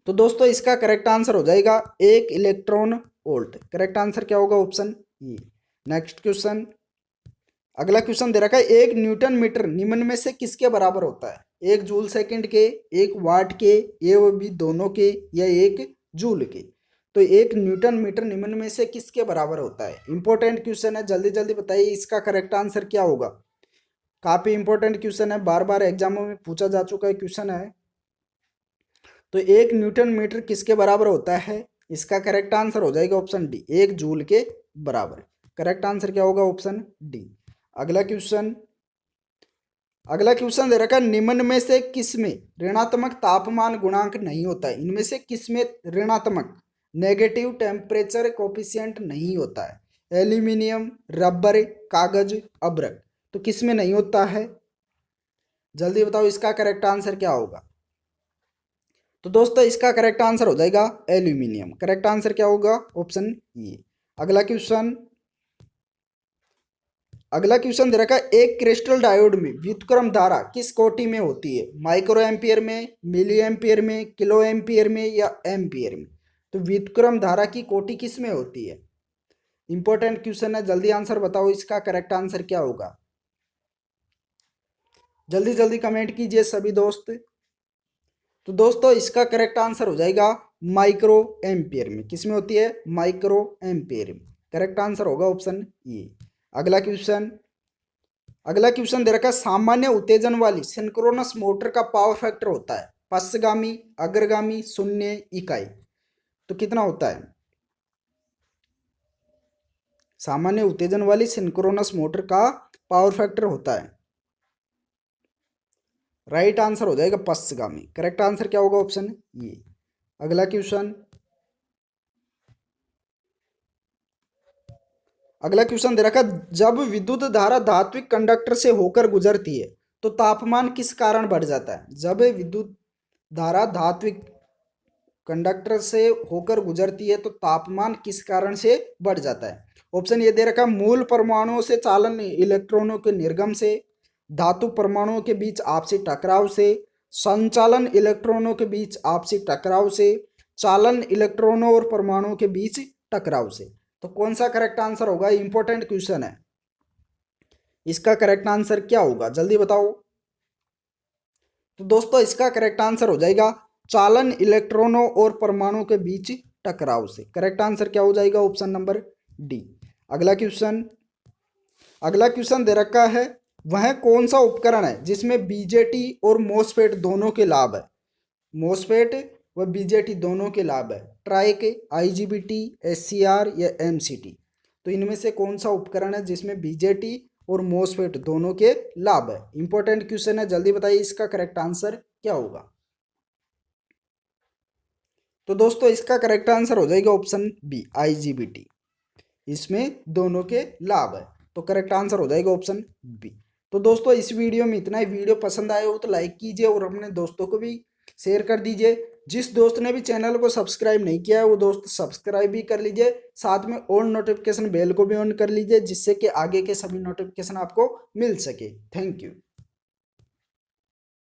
तो दोस्तों इसका करेक्ट आंसर हो जाएगा 1 इलेक्ट्रॉन वोल्ट। करेक्ट आंसर क्या होगा? Option E. नेक्स्ट क्वेश्चन, अगला क्वेश्चन दे रखा है एक न्यूटन मीटर निम्न में से किसके बराबर होता है? 1 जूल सेकंड के, 1 वाट के, ये वो भी दोनों के, या 1 जूल के। तो 1 न्यूटन मीटर निम्न में से किसके बराबर होता है? इंपॉर्टेंट क्वेश्चन है, जल्दी जल्दी बताइए इसका करेक्ट आंसर क्या होगा। काफी इंपॉर्टेंट क्वेश्चन है, बार बार एग्जामों में पूछा जा चुका है क्वेश्चन है। तो 1 न्यूटन मीटर किसके बराबर होता है? इसका करेक्ट आंसर हो जाएगा ऑप्शन डी, 1 जूल के बराबर। करेक्ट आंसर क्या होगा? Option D. अगला क्वेश्चन, अगला क्वेश्चन दे रखा है निम्न में से किसमें ऋणात्मक तापमान गुणांक नहीं होता है? इनमें से किसमें ऋणात्मक नेगेटिव टेम्परेचर कोफिशिएंट नहीं होता है? एल्यूमिनियम, रबर, कागज, अब्रक। तो किसमें नहीं होता है? जल्दी बताओ इसका करेक्ट आंसर क्या होगा। तो दोस्तों इसका करेक्ट आंसर हो जाएगा एल्यूमिनियम। करेक्ट आंसर क्या होगा? Option A. अगला क्वेश्चन, अगला क्वेश्चन दे रखा है एक क्रिस्टल डायोड में व्युत्क्रम धारा किस कोटि में होती है? माइक्रो एम्पियर में, मिली एम्पियर में, किलो एम्पियर में, या एम्पियर में। तो व्युत्क्रम धारा की कोटि किस में होती है? इंपॉर्टेंट क्वेश्चन है, जल्दी आंसर बताओ इसका करेक्ट आंसर क्या होगा। जल्दी जल्दी कमेंट कीजिए सभी दोस्त। तो दोस्तों इसका करेक्ट आंसर हो जाएगा माइक्रो एम्पियर में। किसमें होती है? माइक्रो एम्पियर में। करेक्ट आंसर होगा ऑप्शन ए। अगला क्वेश्चन, अगला क्वेश्चन दे रखा है सामान्य उत्तेजन वाली सिंक्रोनस मोटर का पावर फैक्टर होता है पश्चगामी, अग्रगामी, शून्य, इकाई। तो कितना होता है? सामान्य उत्तेजन वाली सिंक्रोनस मोटर का पावर फैक्टर होता है, राइट आंसर हो जाएगा पश्चगामी। करेक्ट आंसर क्या होगा? Option A. अगला क्वेश्चन, अगला क्वेश्चन दे रखा जब विद्युत धारा धात्विक कंडक्टर से होकर गुजरती है तो तापमान किस कारण बढ़ जाता है? जब विद्युत धारा धात्विक कंडक्टर से होकर गुजरती है तो तापमान किस कारण से बढ़ जाता है? ऑप्शन ये दे रखा मूल परमाणुओं से चालन इलेक्ट्रॉनों के निर्गम से, धातु परमाणुओं के बीच आपसी टकराव से, संचालन इलेक्ट्रॉनों के बीच आपसी टकराव से, चालन इलेक्ट्रॉनों और परमाणुओं के बीच टकराव से। तो कौन सा करेक्ट आंसर होगा? इंपॉर्टेंट क्वेश्चन है, इसका करेक्ट आंसर क्या होगा जल्दी बताओ। तो दोस्तों इसका करेक्ट आंसर हो जाएगा चालन इलेक्ट्रॉनों और परमाणुओं के बीच टकराव से। करेक्ट आंसर क्या हो जाएगा? Option number D. अगला क्वेश्चन दे रखा है, वह कौन सा उपकरण है जिसमें बीजेटी और मोसफेट दोनों के लाभ है? मोसफेट व बीजेटी दोनों के लाभ है। ट्राइक, आईजीबीटी, एससीआर या एमसीटी। तो इनमें से कौन सा उपकरण है जिसमें बीजेटी और मोसफेट दोनों के लाभ है? इंपॉर्टेंट क्वेश्चन है, जल्दी बताइए इसका करेक्ट आंसर क्या होगा। तो दोस्तों इसका करेक्ट आंसर हो जाएगा ऑप्शन बी, आईजीबीटी। इसमें दोनों के लाभ है, तो करेक्ट आंसर हो जाएगा ऑप्शन बी। तो दोस्तों इस वीडियो में इतना ही। वीडियो पसंद आए हो तो लाइक कीजिए और अपने दोस्तों को भी शेयर कर दीजिए। जिस दोस्त ने भी चैनल को सब्सक्राइब नहीं किया है वो दोस्त सब्सक्राइब भी कर लीजिए, साथ में ऑल नोटिफिकेशन बेल को भी ऑन कर लीजिए, जिससे कि आगे के सभी नोटिफिकेशन आपको मिल सके। Thank you.